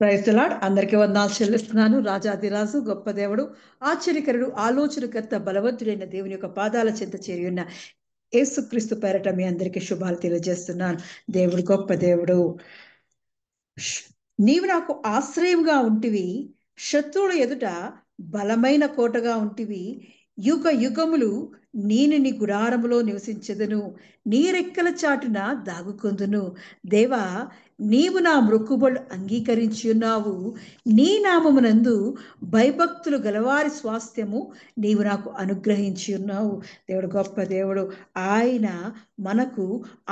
Praise the Lord. అందరికీ వందనాలు చెల్లిస్తున్నాను. రాజాదిరాజు, గొప్ప దేవుడు, ఆశ్చర్యకరుడు, ఆలోచనకర్త, బలవంతుడైన దేవుని యొక్క పాదాల చెంత చేరి ఉన్న యేసుక్రీస్తు పేరట మీ అందరికీ శుభాలు తెలియజేస్తున్నాను. దేవుడు గొప్ప దేవుడు. నీవు నాకు ఆశ్రయముగా ఉంటివి, శత్రువుల ఎదుట బలమైన కోటగా ఉంటివి. యుగ యుగములు నేను నీ గుడారములో నివసించెదను, నీ రెక్కల చాటున దాగుకొందును. దేవా, నీవు నా మొక్కుబడులు అంగీకరించి ఉన్నావు. నీ నామమునందు భయభక్తులు గలవారి స్వాస్థ్యము నీవు నాకు అనుగ్రహించి ఉన్నావు. దేవుడు గొప్ప దేవుడు. ఆయన మనకు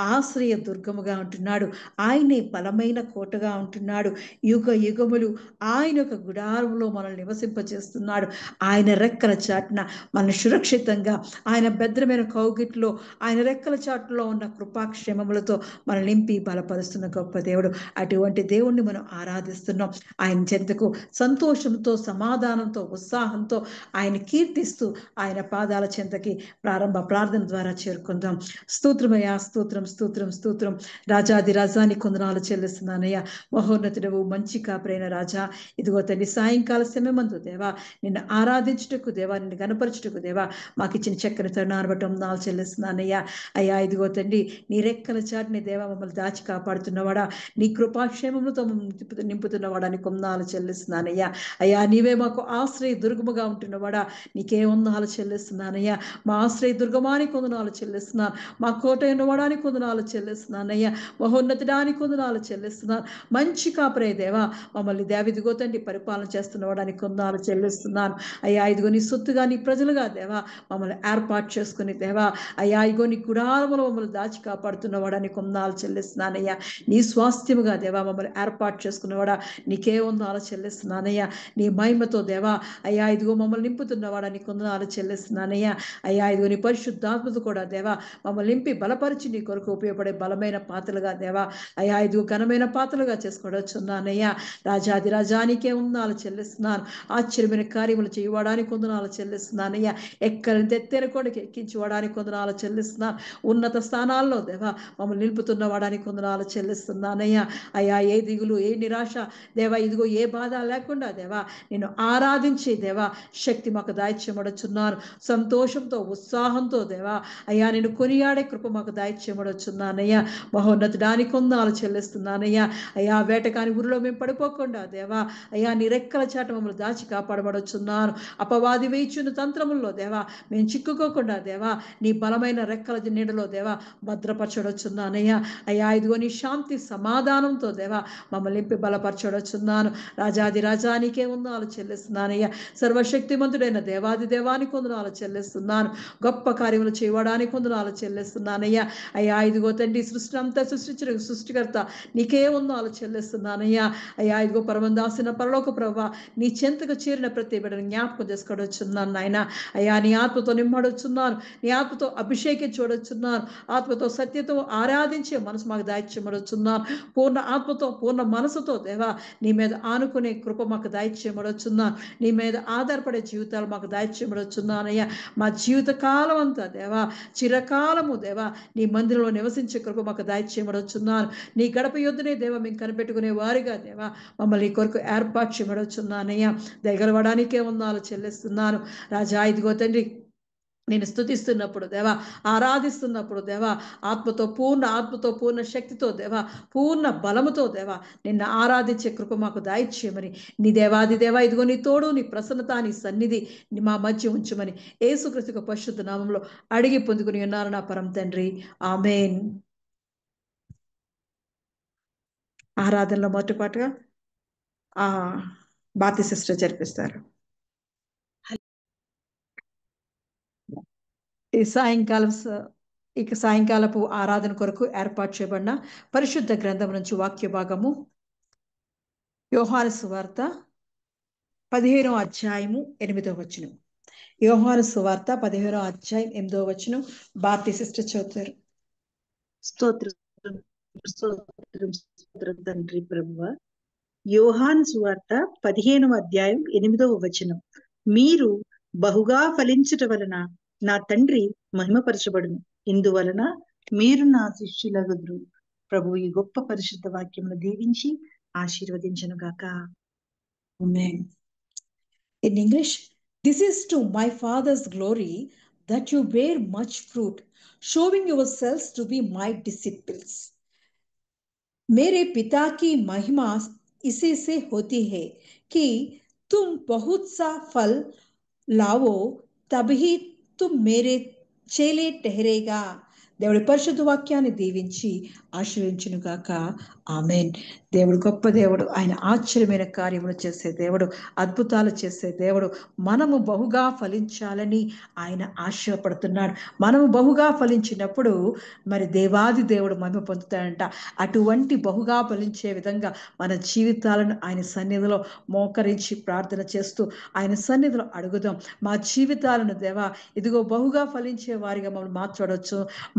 ఆశ్రయ దుర్గముగా ఉంటున్నాడు. ఆయనే బలమైన కోటగా ఉంటున్నాడు. యుగ యుగములు ఆయన యొక్క గుడారంలో మనల్ని నివసింపజేస్తున్నాడు. ఆయన రెక్కల చాటున మన సురక్షితంగా, ఆయన భద్రమైన కౌగిట్లో, ఆయన రెక్కల చాటులో ఉన్న కృపాక్షేమములతో మన నింపి బలపరుస్తున్న గొప్ప దేవుడు. అటువంటి దేవుణ్ణి మనం ఆరాధిస్తున్నాం. ఆయన చెంతకు సంతోషంతో, సమాధానంతో, ఉత్సాహంతో ఆయన కీర్తిస్తూ ఆయన పాదాల చెంతకి ప్రారంభ ప్రార్థన ద్వారా చేరుకుందాం. స్తోత్రమయ్యా, స్తోత్రం స్తోత్రం స్తోత్రం. రాజాది రాజాని కొందనాలు చెల్లిస్తున్నానయ్యా. మహోన్నతుడవు, మంచి కాపరైన రాజా, ఇదిగో తండ్రి, సాయంకాల సమయమందు దేవా నిన్ను ఆరాధించుటకు దేవా, నిన్ను గణపరచుటకు దేవా మాకు ఇచ్చిన చక్కని తరుణాన్ని బట్టి వందనాలు చెల్లిస్తున్నానయ్యా. అయ్యా, ఇదిగో తండ్రి, నీ రెక్కల చాటుని దేవా మమ్మల్ని దాచి కాపాడుతున్నవాడా, నీ కృపాక్షేమములతో నింపుతున్నవాడా, నీ వందనాలు చెల్లిస్తున్నానయ్యా. అయ్యా, నీవే మాకు ఆశ్రయ దుర్గముగా ఉంటున్నవాడా, నీకే వందనాలు చెల్లిస్తున్నానయ్యా. మా ఆశ్రయ దుర్గమానికి వందనాలు చెల్లిస్తున్నాను. మా కోట ఉన్నవాడానికి వందనాలు చెల్లిస్తున్నానయ్యా. మహోన్నతుడానికి వందనాలు చెల్లిస్తున్నాను. మంచి కాపరే దేవా మమ్మల్ని దేవిదిగో తండ్రి పరిపాలన చేస్తున్నవాడానికి వందనాలు చెల్లిస్తున్నాను. అయ్యా, ఇదిగో నీ సొత్తుగా, నీ ప్రజలుగా దేవా మమ్మల్ని ఏర్పాటు చేసుకుని దేవా, అయ్యా ఇగో నీ గుడారములో మమ్మల్ని దాచి కాపాడుతున్నవాడానికి వందనాలు చెల్లిస్తున్నానయ్యా. నీ స్వాస్థ్యముగా దేవా మమ్మల్ని ఏర్పాటు చేసుకున్నవాడా, నీకే వందనాలు చెల్లిస్తున్నానయ్యా. నీ మహిమతో దేవా అయ్యా ఇదిగో మమ్మల్ని నింపుతున్నవాడా, నీకు వందనాలు చెల్లిస్తున్నానయ్యా. అయ్యా ఇదిగో నీ పరిశుద్ధాత్మతో కూడా దేవా మమ్మల్ని నింపి బలపరిచి నీ కొరకు ఉపయోగపడే బలమైన పాత్రలుగా దేవా అయ్యా ఇదిగో ఘనమైన పాత్రలుగా చేసుకోవచ్చున్నానయ్యా. రాజాది రాజానికే వందనాలు చెల్లిస్తున్నాను. ఆశ్చర్యమైన కార్యములు చేయడానికి వందనాలు చెల్లిస్తున్నానయ్యా. ఎక్కడి ఎత్తైన కొండకి ఎక్కించుకోవడానికి వందనాలు చెల్లిస్తున్నాను. ఉన్నత స్థానాల్లో దేవా మమ్మల్ని నిలుపుతున్నవాడానికి వందనాలు చెల్లిస్తున్నానయ్యా. అయ్యా, ఏ దిగులు, ఏ నిరాశ దేవా, ఇదిగో ఏ బాధ లేకుండా దేవా నేను ఆరాధించి దేవా శక్తి మాకు దాయిచ్యమడుచున్నాను. సంతోషంతో, ఉత్సాహంతో దేవా అయ్యా నేను కొనియాడే కృప మాకు దాయిచ్యమడుచున్నానయ్యా. మహోన్నతుడానికి వందనాలు చెల్లిస్తున్నానయ్యా. అయ్యా, వేటకాని ఊరిలో మేము పడిపోకుండా దేవా అయ్యా నీ రెక్కల చాట మమ్మల్ని దాచి కాపాడబడుచున్నాను. అపవాది వేయిచున్న తంత్రముల్లో దేవా మేము చిక్కుకోకుండా దేవా నీ బలమైన రెక్కల నీడలో దేవా భద్రపరచడొచ్చున్నానయ్యా. అయ్యా ఇదిగో నీ శాంతి సమాధానంతో దేవా మమ్మల్ని నింపి బలపరచడొచ్చున్నాను. రాజాది రాజానికే వందనాలు చెల్లిస్తున్నానయ్యా. సర్వశక్తిమంతుడైన దేవాది దేవానికి వందనాలు చెల్లిస్తున్నాను. గొప్ప కార్యములు చేయడానికి వందనాలు చెల్లిస్తున్నానయ్యా. అయ్యా ఇదిగో తండ్రి, సృష్టి అంతా సృష్టించిన సృష్టికర్త నీకే వందనాలు చెల్లిస్తున్నానయ్యా. అయ్యా ఇదిగో పరమందాసిన పరలోక ప్రభువా, నీ చెంతకు చేరిన ప్రతి బిడ్డను జ్ఞాపకం చేసుకోవచ్చున్నాను నాయన. అయ్యా నీ ఆత్మతో నిమ్మడొచ్చున్నాను, నీ ఆత్మతో అభిషేకించబడుచున్నాను, ఆత్మతో సత్యతో ఆరాధించే మనసు మాకు దాయిచ్యమడుచున్నాను. పూర్ణ ఆత్మతో, పూర్ణ మనసుతో దేవా నీ మీద ఆనుకునే కృప మాకు దాయిచ్యమడుచున్నాను. నీ మీద ఆధారపడే జీవితాలు మాకు దాయిచ్యమడుచున్నానయ్యా. మా జీవిత కాలం అంతా దేవా చిరకాలము దేవా నీ మందిరంలో నివసించే కృప మాకు దాయిచ్యమడుచున్నాను. నీ గడప యుద్ధనే దేవా మేము కనిపెట్టుకునే వారిగా దేవా మమ్మల్ని కొరకు ఏర్పాటు చేయబడుచున్నానయ్యా. దయగలవడానికే వందనాలు చెల్లిస్తున్నాను. రాజా ఇదిగో తండ్రి, నేను స్తుతిస్తున్నప్పుడు దేవా, ఆరాధిస్తున్నప్పుడు దేవా ఆత్మతో, పూర్ణ శక్తితో దేవా, పూర్ణ బలముతో దేవా నిన్ను ఆరాధించే కృప మాకు దాయిచ్యమని, నీ దేవాది దేవా ఇదిగో నీ తోడు, నీ ప్రసన్నత, నీ సన్నిధి మా మధ్య ఉంచమని యేసుక్రీస్తు పరిశుద్ధ నామంలో అడిగి పొందుకుని ఉన్నారు నా పరమ తండ్రి. ఆమేన్. ఆరాధనలో మొట్టపాటుగా భారతి సిస్టర్ జరిపిస్తారు. ఈ సాయంకాలపు ఆరాధన కొరకు ఏర్పాటు చేయబడిన పరిశుద్ధ గ్రంథం నుంచి వాక్య భాగము యోహాను సువార్త 15వ అధ్యాయము 8వ వచనం. యోహాను సువార్త 15వ అధ్యాయం 8వ వచనం భారతి సిస్టర్ చదువుతారు. స్తోత్రం స్తోత్రం స్తోత్రం తండ్రి ప్రభువా. యోహాను సువార్త 15వ అధ్యాయం 8వ వచనం. మీరు బహుగా ఫలించుట వలన నా తండ్రి మహిమపరచబడును, ఇందువలన మీరు నా శిష్యులగుదురు. ప్రభు ఈ గొప్ప పరిశుద్ధ వాక్యమును దీవించి ఆశీర్వదించును గాక. Amen. In English, this is to my Father's glory that you bear much fruit, showing yourselves to be my disciples. मेरे पिता की महिमा इसी से होती है कि तुम बहुत सा फल लाओ, तभी तुम मेरे చేలే టెహరేగా. దేవుడి పరిశుద్ధ వాక్యాన్ని దీవించి ఆశీర్వించును గాక. ఆమెన్. దేవుడు గొప్ప దేవుడు. ఆయన ఆశ్చర్యమైన కార్యములు చేసే దేవుడు, అద్భుతాలు చేసే దేవుడు. మనము బహుగా ఫలించాలని ఆయన ఆశపడుతున్నాడు. మనము బహుగా ఫలించినప్పుడు మరి దేవాది దేవుడు మహిమ పొందుతాడంట. అటువంటి బహుగా ఫలించే విధంగా మన జీవితాలను ఆయన సన్నిధిలో మోకరించి ప్రార్థన చేస్తూ ఆయన సన్నిధిలో అడుగుదాం. మా జీవితాలను దేవా ఇదిగో బహుగా ఫలించే వారిగా మమ్మల్ని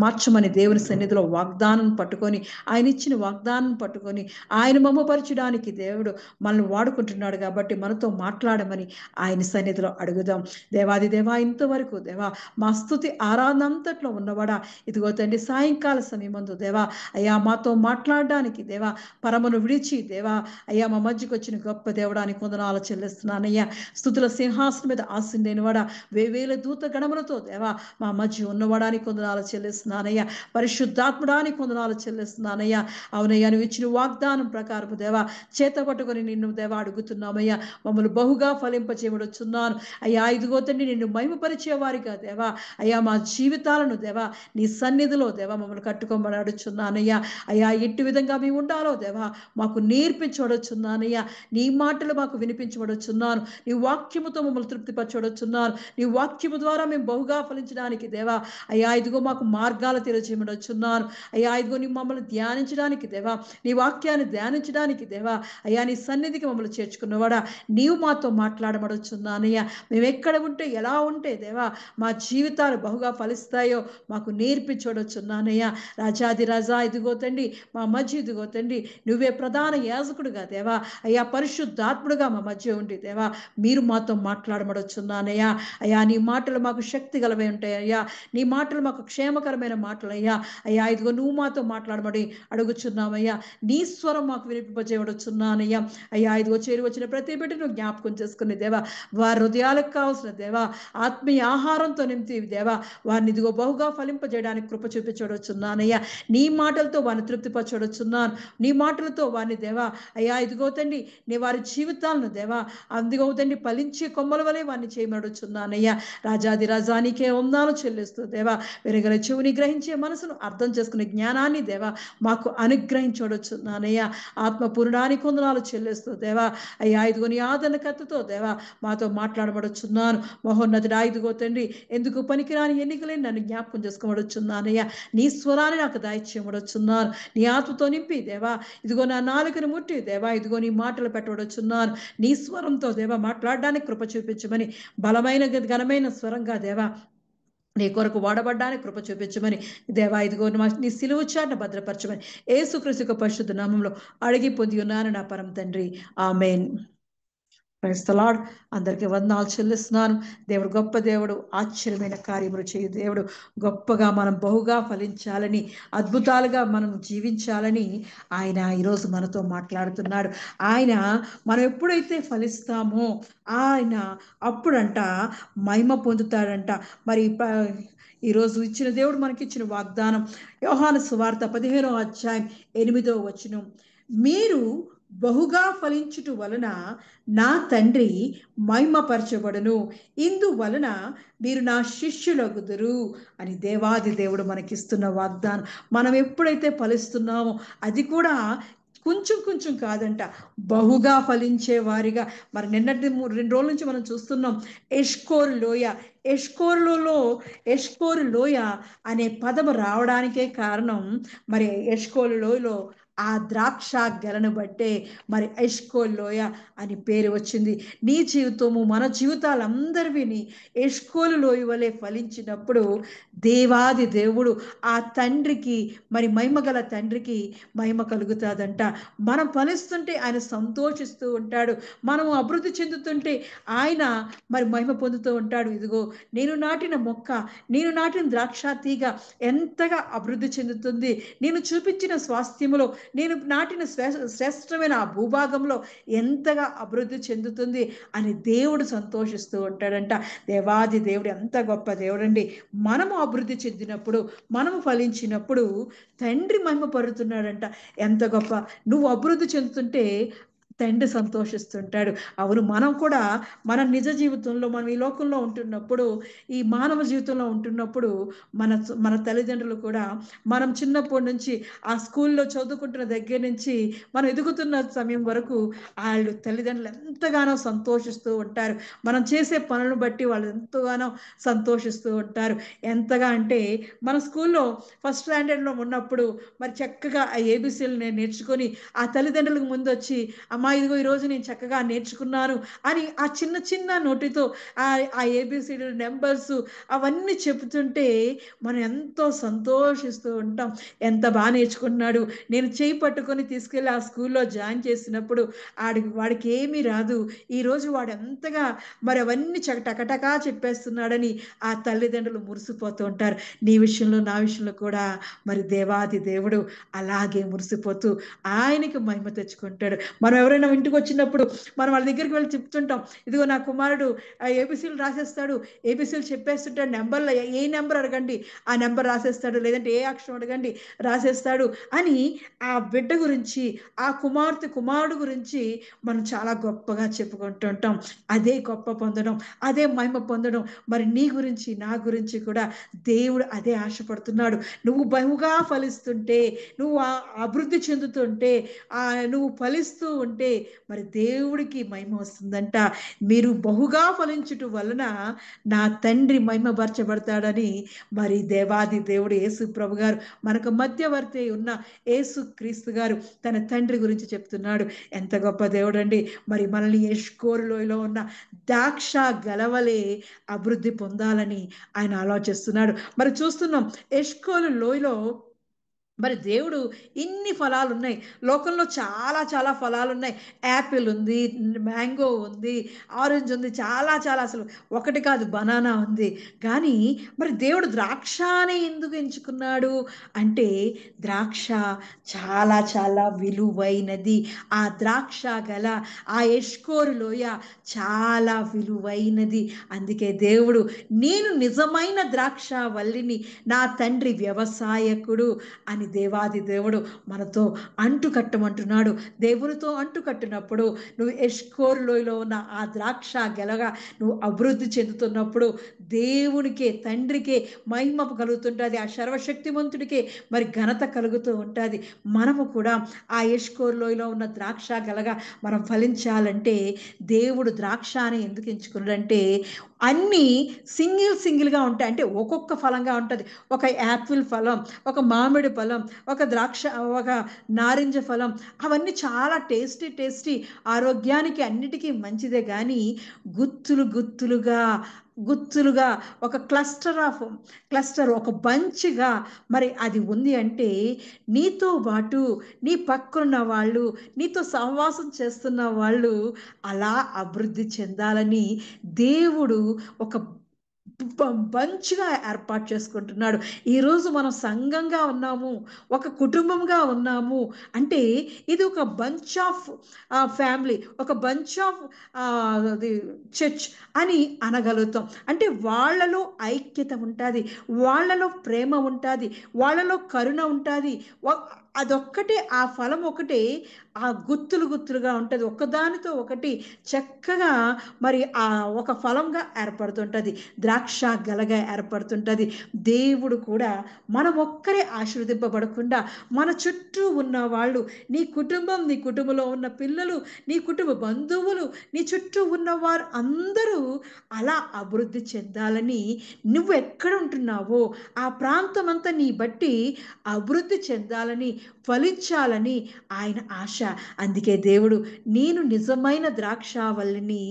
మార్చమని దేవుని సన్నిధిలో వాగ్దానం పట్టుకొని, ఆయన ఇచ్చిన వాగ్దానం పట్టుకొని ఆయన మమ్మపరచడానికి దేవుడు మనల్ని వాడుకుంటున్నాడు కాబట్టి మనతో మాట్లాడమని ఆయన సన్నిధిలో అడుగుదాం. దేవాది దేవా, ఇంతవరకు దేవా మా స్తుతి ఆరాధన అంతట్లో ఉన్నవాడా, ఇదిగో తండ్రి సాయంకాల సమయమందు దేవా అయ్యా మాతో మాట్లాడడానికి దేవా పరమను విడిచి దేవా అయ్యా మా మధ్యకు వచ్చిన గొప్ప దేవుడానికి వందనాలు చెల్లిస్తున్నానయ్యా. స్తుతుల సింహాసనం మీద ఆసీనుడైన వాడా, వేవేల దూత గణములతో దేవా మా మధ్య ఉన్నవాడానికి వందనాలు చెల్లిస్తున్నానయ్యా. పరిశుద్ధాత్ముడానికి వందనాలు చెల్లిస్తున్నానయ్యా. అవునయ్యా, నువ్వు ఇచ్చిన వాగ్దానం ప్రకారం దేవా చేత పట్టుకొని నిన్ను దేవా అడుగుతున్నామయ్యా. మమ్మల్ని బహుగా ఫలింపచేయబడుచున్నాను అయ్యా. ఇదిగో తండ్రి నిన్ను మహిమపరిచే వారిగా దేవా అయ్యా మా జీవితాలను దేవా నీ సన్నిధిలో దేవా మమ్మల్ని కట్టుకోమని అడుగుచున్నానయ్యా. అయ్యా ఎట్టి విధంగా మేము ఉండాలో దేవా మాకు నేర్పించబడుచున్నానయ్యా. నీ మాటలు మాకు వినిపించబడుచున్నాను. నీ వాక్యముతో మమ్మల్ని తృప్తిపరచబడుచున్నాను. నీ వాక్యము ద్వారా మేము బహుగా ఫలించడానికి దేవా అయ్యా ఇదిగో మాకు మార్గాలు తెలియజేయబడుచున్నాను అయ్యా. ఇదిగో నీ మమ్మల్ని ధ్యానించడానికి దేవా, నీ వాక్యాన్ని ధ్యానించడానికి దేవా అయ్యా నీ సన్నిధికి మమ్మల్ని చేర్చుకున్నవాడా, నీవు మాతో మాట్లాడబడుచున్నానయ్యా. మేము ఎక్కడ ఉంటే ఎలా ఉంటే దేవా మా జీవితాలు బహుగా ఫలిస్తాయో మాకు నేర్పించబడుచున్నానయ్యా. రాజాది రాజా ఇదిగో తండ్రి మా మధ్య ఇదిగో తండ్రి నువ్వే ప్రధాన యాజకుడుగా దేవా అయ్యా పరిశుద్ధాత్ముడుగా మా మధ్య ఉండి దేవా మీరు మాతో మాట్లాడబడుచున్నానయ్యా. అయ్యా నీ మాటలు మాకు శక్తి గలవై ఉంటాయ్యా. నీ మాటలు మాకు క్షేమకరమైన మాటలయ్యా. అయ్యా ఇదిగో నువ్వు మాతో మాట్లాడమని అడుగుచున్నామయ్యా. నీ స్వరం మాకు వినిపింపజేయబడుచున్నానయ్యా. అయ్యా ఇదిగో చేరి వచ్చిన ప్రతి బిడ్డను జ్ఞాపకం చేసుకుని దేవా వారి హృదయాలకు కావాల్సిన దేవా ఆత్మీయ ఆహారంతో నింపి దేవా వారిని ఇదిగో బహుగా ఫలింపజేయడానికి కృప చూపించబడుచున్నానయ్యా. నీ మాటలతో వారిని తృప్తిపరచబడుచున్నాను. నీ మాటలతో వారిని దేవా అయ్యా ఇదిగో తండ్రి నీ వారి జీవితాలను దేవా అందుగో తండ్రి ఫలించే కొమ్మల వలె వారిని చేయమడుచున్నానయ్యా. రాజాది రాజానికే వందనాలు చెల్లిస్తూ దేవా వెరగల చెవుని గ్రహించే మనసును అర్థం చేసుకునే జ్ఞానాన్ని దేవా మాకు అనుగ్రహించబడుచున్నానయ్యా. ఆత్మపూర్ణానికి వందనాలు చెల్లిస్తూ దేవా అయ్యా ఇదిగో నీ ఆదరణకర్తతో దేవా మాతో మాట్లాడబడుచున్నాను. మహోన్నతుడా ఇదిగో తండ్రి ఎందుకు పనికిరాని ఎన్నికలేని నన్ను జ్ఞాపకం చేసుకోబడుచున్నానయ్యా. నీ స్వరాన్ని నాకు దాయిచ్చేయబడుచున్నాను. నీ ఆత్మతో నింపి దేవా ఇదిగో నా నాలుకను ముట్టి దేవా ఇదిగో నీ మాటలు పెట్టబడుచున్నాను. నీ స్వరంతో దేవా మాట్లాడడానికి కృప చూపించమని బలమైన ఘనమైన స్వరంగా దేవా నీ కొరకు వాడబడ్డానికి కృప చూపించమని దేవా ఇదిగో నీ సిలువ చాటున భద్రపరచమని యేసుక్రీస్తు పరిశుద్ధ నామంలో అడిగి పొంది ఉన్నాను నా పరమ తండ్రి. ఆమేన్. Praise the Lord. అందరికీ వందనాలు చెల్లిస్తున్నాను. దేవుడు గొప్ప దేవుడు, ఆశ్చర్యమైన కార్యములు చేయు దేవుడు. గొప్పగా మనం బహుగా ఫలించాలని, అద్భుతాలుగా మనం జీవించాలని ఆయన ఈరోజు మనతో మాట్లాడుతున్నాడు. ఆయన మనం ఎప్పుడైతే ఫలిస్తామో ఆయన అప్పుడంట మహిమ పొందుతాడంట. మరి ఈరోజు ఇచ్చిన దేవుడు మనకిచ్చిన వాగ్దానం యోహాను సువార్త 15వ అధ్యాయం 8వ వచనం, మీరు బహుగా ఫలించుట వలన నా తండ్రి మహిమపరచబడును, ఇందువలన మీరు నా శిష్యులగుదురు అని దేవాది దేవుడు మనకిస్తున్న వాగ్దానం. మనం ఎప్పుడైతే ఫలిస్తున్నామో అది కూడా కొంచెం కొంచెం కాదంట, బహుగా ఫలించే వారిగా. మరి నిన్నటి 2 రోజుల నుంచి మనం చూస్తున్నాం ఎష్కోరు లోయ. ఎష్కోరు లోయ అనే పదము రావడానికే కారణం మరి ఎష్కోలు లోయలో ఆ ద్రాక్ష గెలను బట్టే మరి ఎష్కోల్ లోయ అని పేరు వచ్చింది. నీ జీవితము మన జీవితాలందరివి ఎష్కోలు లోయ వలె ఫలించినప్పుడు దేవాది దేవుడు ఆ తండ్రికి మరి మహిమగల తండ్రికి మహిమ కలుగుతుందంట. మనం ఫలిస్తుంటే ఆయన సంతోషిస్తూ ఉంటాడు. మనం అభివృద్ధి చెందుతుంటే ఆయన మరి మహిమ పొందుతూ ఉంటాడు. ఇదిగో నేను నాటిన మొక్క, నేను నాటిన ద్రాక్ష తీగ ఎంతగా అభివృద్ధి చెందుతుంది, నేను చూపించిన స్వాస్థ్యములో నేను నాటిన శ్రేష్టమైన ఆ భూభాగంలో ఎంతగా అభివృద్ధి చెందుతుంది అని దేవుడు సంతోషిస్తూ ఉంటాడంట. దేవాది దేవుడు ఎంత గొప్ప దేవుడండి. మనము అభివృద్ధి చెందినప్పుడు, మనము ఫలించినప్పుడు తండ్రి మహిమ పరుతున్నాడంట. ఎంత గొప్ప! నువ్వు అభివృద్ధి చెందుతుంటే తండ్రి సంతోషిస్తుంటాడు. అవును, మనం కూడా మన నిజ జీవితంలో, మనం ఈ లోకంలో ఉంటున్నప్పుడు, ఈ మానవ జీవితంలో ఉంటున్నప్పుడు మన మన తల్లిదండ్రులు కూడా మనం చిన్నప్పటి నుంచి ఆ స్కూల్లో చదువుకుంటున్న దగ్గర నుంచి మనం ఎదుగుతున్న సమయం వరకు వాళ్ళు తల్లిదండ్రులు ఎంతగానో సంతోషిస్తూ ఉంటారు. మనం చేసే పనులను బట్టి వాళ్ళు ఎంతగానో సంతోషిస్తూ ఉంటారు. ఎంతగా అంటే మన స్కూల్లో ఫస్ట్ స్టాండర్డ్లో ఉన్నప్పుడు మరి చక్కగా ఆ ఏబిసిలు నేను నేర్చుకొని ఆ తల్లిదండ్రులకు ముందు వచ్చి, అమ్మా ఇదిగో ఈరోజు నేను చక్కగా నేర్చుకున్నాను అని ఆ చిన్న చిన్న నోటితో ఆ ఏబిసిడి నెంబర్స్ అవన్నీ చెబుతుంటే మనం ఎంతో సంతోషిస్తూ ఉంటాం. ఎంత బాగా నేర్చుకున్నాడు. నేను చేయి పట్టుకొని తీసుకెళ్ళి ఆ స్కూల్లో జాయిన్ చేసినప్పుడు వాడికి ఏమీ రాదు, ఈరోజు వాడు ఎంతగా మరి అవన్నీ టకటకా చెప్పేస్తున్నాడని ఆ తల్లిదండ్రులు మురిసిపోతూ ఉంటారు. నీ విషయంలో నా విషయంలో కూడా మరి దేవాది దేవుడు అలాగే మురిసిపోతూ ఆయనకి మహిమ తెచ్చుకుంటాడు. మనం ఎవరైనా ఇంటికి వచ్చినప్పుడు మనం వాళ్ళ దగ్గరికి వెళ్ళి చెప్తుంటాం, ఇదిగో నా కుమారుడు ఏబిసిలు రాసేస్తాడు, ఏబిసిలు చెప్పేస్తుంటాడు, నెంబర్లో ఏ నెంబర్ అడగండి ఆ నెంబర్ రాసేస్తాడు, లేదంటే ఏ అక్షరం అడగండి రాసేస్తాడు అని ఆ బిడ్డ గురించి, ఆ కుమారుడు గురించి మనం చాలా గొప్పగా చెప్పుకుంటూ ఉంటాం. అదే గొప్ప పొందడం, అదే మహిమ పొందడం మరి నీ గురించి నా గురించి కూడా దేవుడు అదే ఆశపడుతున్నాడు. నువ్వు బహుగా ఫలిస్తుంటే, నువ్వు అభివృద్ధి చెందుతుంటే, నువ్వు ఫలిస్తూ ఉంటే మరి దేవుడికి మహిమ వస్తుందంట. మీరు బహుగా ఫలించుట వలన నా తండ్రి మహిమపరచబడతాడని మరి దేవాది దేవుడు యేసు ప్రభు గారు, మనకు మధ్యవర్తి ఉన్న యేసు క్రీస్తు గారు తన తండ్రి గురించి చెప్తున్నాడు. ఎంత గొప్ప దేవుడు అండి. మరి మనల్ని ఎష్కోలు లోయలో ఉన్న ద్రాక్ష గలవలే అభివృద్ధి పొందాలని ఆయన ఆలోచిస్తున్నాడు. మరి చూస్తున్నాం ఎష్కోలు లోయలో మరి దేవుడు ఇన్ని ఫలాలు ఉన్నాయి. లోకంలో చాలా చాలా ఫలాలు ఉన్నాయి. యాపిల్ ఉంది, మ్యాంగో ఉంది, ఆరెంజ్ ఉంది, చాలా చాలా, అసలు ఒకటి కాదు బనానా ఉంది. కానీ మరి దేవుడు ద్రాక్షనే ఎందుకు ఎంచుకున్నాడు అంటే ద్రాక్ష చాలా చాలా విలువైనది. ఆ ద్రాక్ష గల ఆ ఎష్కోరు లోయ చాలా విలువైనది. అందుకే దేవుడు, నేను నిజమైన ద్రాక్ష వల్లిని, నా తండ్రి వ్యవసాయకుడు అని దేవాది దేవుడు మనతో అంటు కట్టమంటున్నాడు. దేవునితో అంటు కట్టినప్పుడు నువ్వు ఎష్కోరు లోయలో ఉన్న ఆ ద్రాక్ష గెలగా నువ్వు అభివృద్ధి చెందుతున్నప్పుడు దేవునికే, తండ్రికే మహిమ కలుగుతుంటుంది. ఆ సర్వశక్తిమంతుడికే మరి ఘనత కలుగుతూ ఉంటుంది. మనము కూడా ఆ ఎష్కోరు లోయలో ఉన్న ద్రాక్ష గెలగా మనం ఫలించాలంటే దేవుడు ద్రాక్ష అని ఎందుకు ఎంచుకున్నాడంటే అన్నీ సింగిల్గా ఉంటాయి. అంటే ఒక్కొక్క ఫలంగా ఉంటుంది. ఒక యాపిల్ ఫలం, ఒక మామిడి ఫలం, ఒక ద్రాక్ష, ఒక నారింజ ఫలం, అవన్నీ చాలా టేస్టీ ఆరోగ్యానికి అన్నిటికీ మంచిదే. కానీ గుత్తులుగా ఒక క్లస్టర్ ఒక బంచ్గా మరి అది ఉంది అంటే నీతో పాటు నీ పక్కన వాళ్ళు, నీతో సహవాసం చేస్తున్న వాళ్ళు అలా అభివృద్ధి చెందాలని దేవుడు ఒక బంచ్గా ఏర్పాటు చేసుకుంటున్నాడు. ఈరోజు మనం సంఘంగా ఉన్నాము, ఒక కుటుంబంగా ఉన్నాము అంటే ఇది ఒక బంచ్ ఆఫ్ ఫ్యామిలీ, ఒక బంచ్ ఆఫ్ చర్చ్ అని అనగలుగుతాం. అంటే వాళ్ళలో ఐక్యత ఉంటుంది, వాళ్ళలో ప్రేమ ఉంటుంది, వాళ్ళలో కరుణ ఉంటుంది. అదొక్కటే, ఆ ఫలం ఒకటే ఆ గుత్తులుగా ఉంటుంది. ఒకదానితో ఒకటి చక్కగా మరి ఆ ఒక ఫలంగా ఏర్పడుతుంటుంది, ద్రాక్ష గలగా ఏర్పడుతుంటుంది. దేవుడు కూడా మనం ఒక్కరే ఆశీర్వదింపబడకుండా మన చుట్టూ ఉన్న వాళ్ళు, నీ కుటుంబంలో ఉన్న పిల్లలు, నీ కుటుంబ బంధువులు, నీ చుట్టూ ఉన్నవారు అందరూ అలా అభివృద్ధి చెందాలని, నువ్వు ఎక్కడ ఉంటున్నావో ఆ ప్రాంతం అంతా నీ బట్టి అభివృద్ధి చెందాలని, ఫలించాలని ఆయన ఆశ. అందుకే దేవుడు, నేను నిజమైన ద్రాక్షావల్లిని,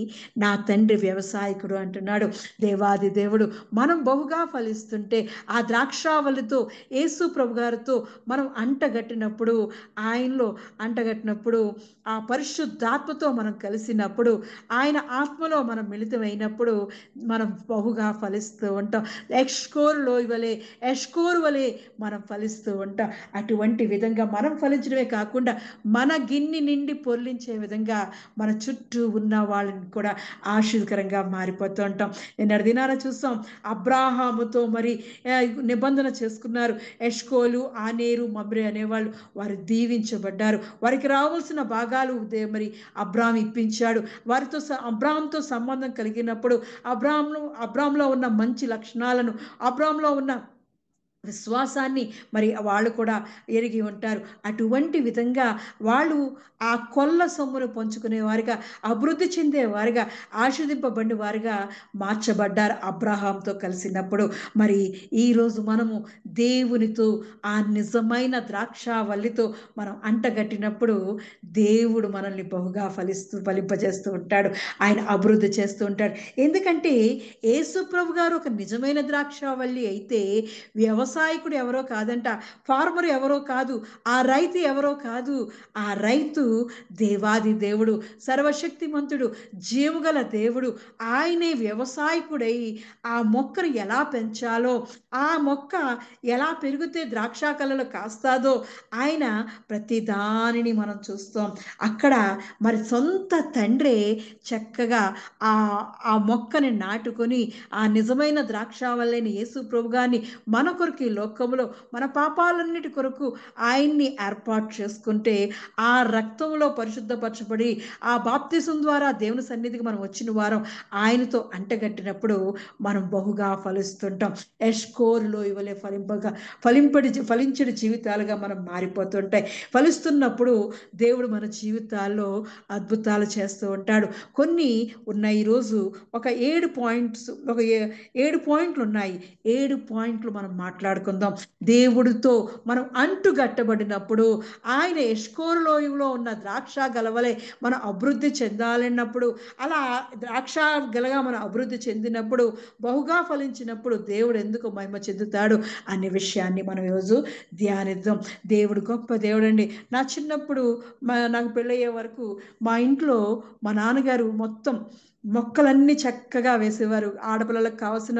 నా తండ్రి వ్యవసాయకుడు అంటున్నాడు. దేవాది దేవుడు మనం బహుగా ఫలిస్తుంటే ఆ ద్రాక్షావళితో యేసు ప్రభు గారితో మనం అంటగట్టినప్పుడు ఆ పరిశుద్ధాత్మతో మనం కలిసినప్పుడు, ఆయన ఆత్మలో మనం మిళితమైనప్పుడు మనం బహుగా ఫలిస్తూ ఉంటాం. ఎష్కోరు వలె మనం ఫలిస్తూ ఉంటాం. అటువంటి విధానం విధంగా మనం ఫలించడమే కాకుండా మన గిన్నె నిండి పొర్లించే విధంగా మన చుట్టూ ఉన్న వాళ్ళని కూడా ఆశీర్కరంగా మారిపోతూ ఉంటాం. నిన్నటి దినాన చూస్తాం, అబ్రాహాముతో మరి నిబంధన చేసుకున్నారు. ఎష్కోలు, ఆనేరు, మమ్రే అనేవాళ్ళు వారు దీవించబడ్డారు. వారికి రావాల్సిన భాగాలు మరి అబ్రాహాం ఇప్పించాడు. వారితో అబ్రాహాంతో సంబంధం కలిగినప్పుడు అబ్రాహాంలో ఉన్న మంచి లక్షణాలను, అబ్రాహాంలో ఉన్న విశ్వాసాన్ని మరి వాళ్ళు కూడా ఎరిగి ఉంటారు. అటువంటి విధంగా వాళ్ళు ఆ కొల్ల సొమ్మును పంచుకునే వారిగా, అభివృద్ధి చెందే వారిగా, ఆశీర్దింపబడిన వారిగా మార్చబడ్డారు అబ్రహాంతో కలిసినప్పుడు. మరి ఈరోజు మనము దేవునితో ఆ నిజమైన ద్రాక్షావల్లితో మనం అంటగట్టినప్పుడు దేవుడు మనల్ని బహుగా ఫలింపజేస్తూ ఉంటాడు. ఆయన అభివృద్ధి చేస్తూ ఉంటాడు. ఎందుకంటే యేసు ప్రభు గారు ఒక నిజమైన ద్రాక్షావల్లి అయితే వ్యవసాయకుడు ఎవరో కాదంట, ఫార్మర్ ఎవరో కాదు, ఆ రైతు ఎవరో కాదు. ఆ రైతు దేవాది దేవుడు, సర్వశక్తిమంతుడు, జీవగల దేవుడు. ఆయనే వ్యవసాయకుడై ఆ మొక్కను ఎలా పెంచాలో, ఆ మొక్క ఎలా పెరిగితే ద్రాక్ష కళలో కాస్తాదో ఆయన ప్రతి దానిని మనం చూస్తాం. అక్కడ మరి సొంత తండ్రే చక్కగా ఆ మొక్కని నాటుకొని ఆ నిజమైన ద్రాక్షావల్లిని యేసు ప్రభు గారిని మన కొరకు ఈ లోకంలో మన పాపాలన్నిటి కొరకు ఆయన్ని ఏర్పాటు చేసుకుంటే ఆ రక్తంలో పరిశుద్ధపరచబడి ఆ బాప్తిసం ద్వారా దేవుని సన్నిధికి మనం వచ్చిన వారం ఆయనతో అంటగట్టినప్పుడు మనం బహుగా ఫలిస్తుంటాం. ఎష్కోరులో ఇవలే ఫలించడి జీవితాలుగా మనం మారిపోతుంటాయి. ఫలిస్తున్నప్పుడు దేవుడు మన జీవితాల్లో అద్భుతాలు చేస్తూ ఉంటాడు. కొన్ని ఉన్న ఈరోజు ఒక 7 పాయింట్లు ఉన్నాయి. 7 పాయింట్లు మనం మాట్లాడుకుందాం. దేవుడితో మనం అంటుగట్టబడినప్పుడు, ఆయన ఎష్కోరు లోయలో ఉన్న ద్రాక్ష గలవలే మనం అభివృద్ధి చెందాలన్నప్పుడు, అలా ద్రాక్ష గలగా మనం అభివృద్ధి చెందినప్పుడు, బహుగా ఫలించినప్పుడు దేవుడు ఎందుకు మహిమ చెందుతాడు అనే విషయాన్ని మనం ఈరోజు ధ్యానిద్దాం. దేవుడు గొప్ప దేవుడు అండి. నా చిన్నప్పుడు నాకు పెళ్ళయ్యే వరకు మా ఇంట్లో మా నాన్నగారు మొత్తం మొక్కలన్నీ చక్కగా వేసేవారు. ఆడపిల్లలకు కావాల్సిన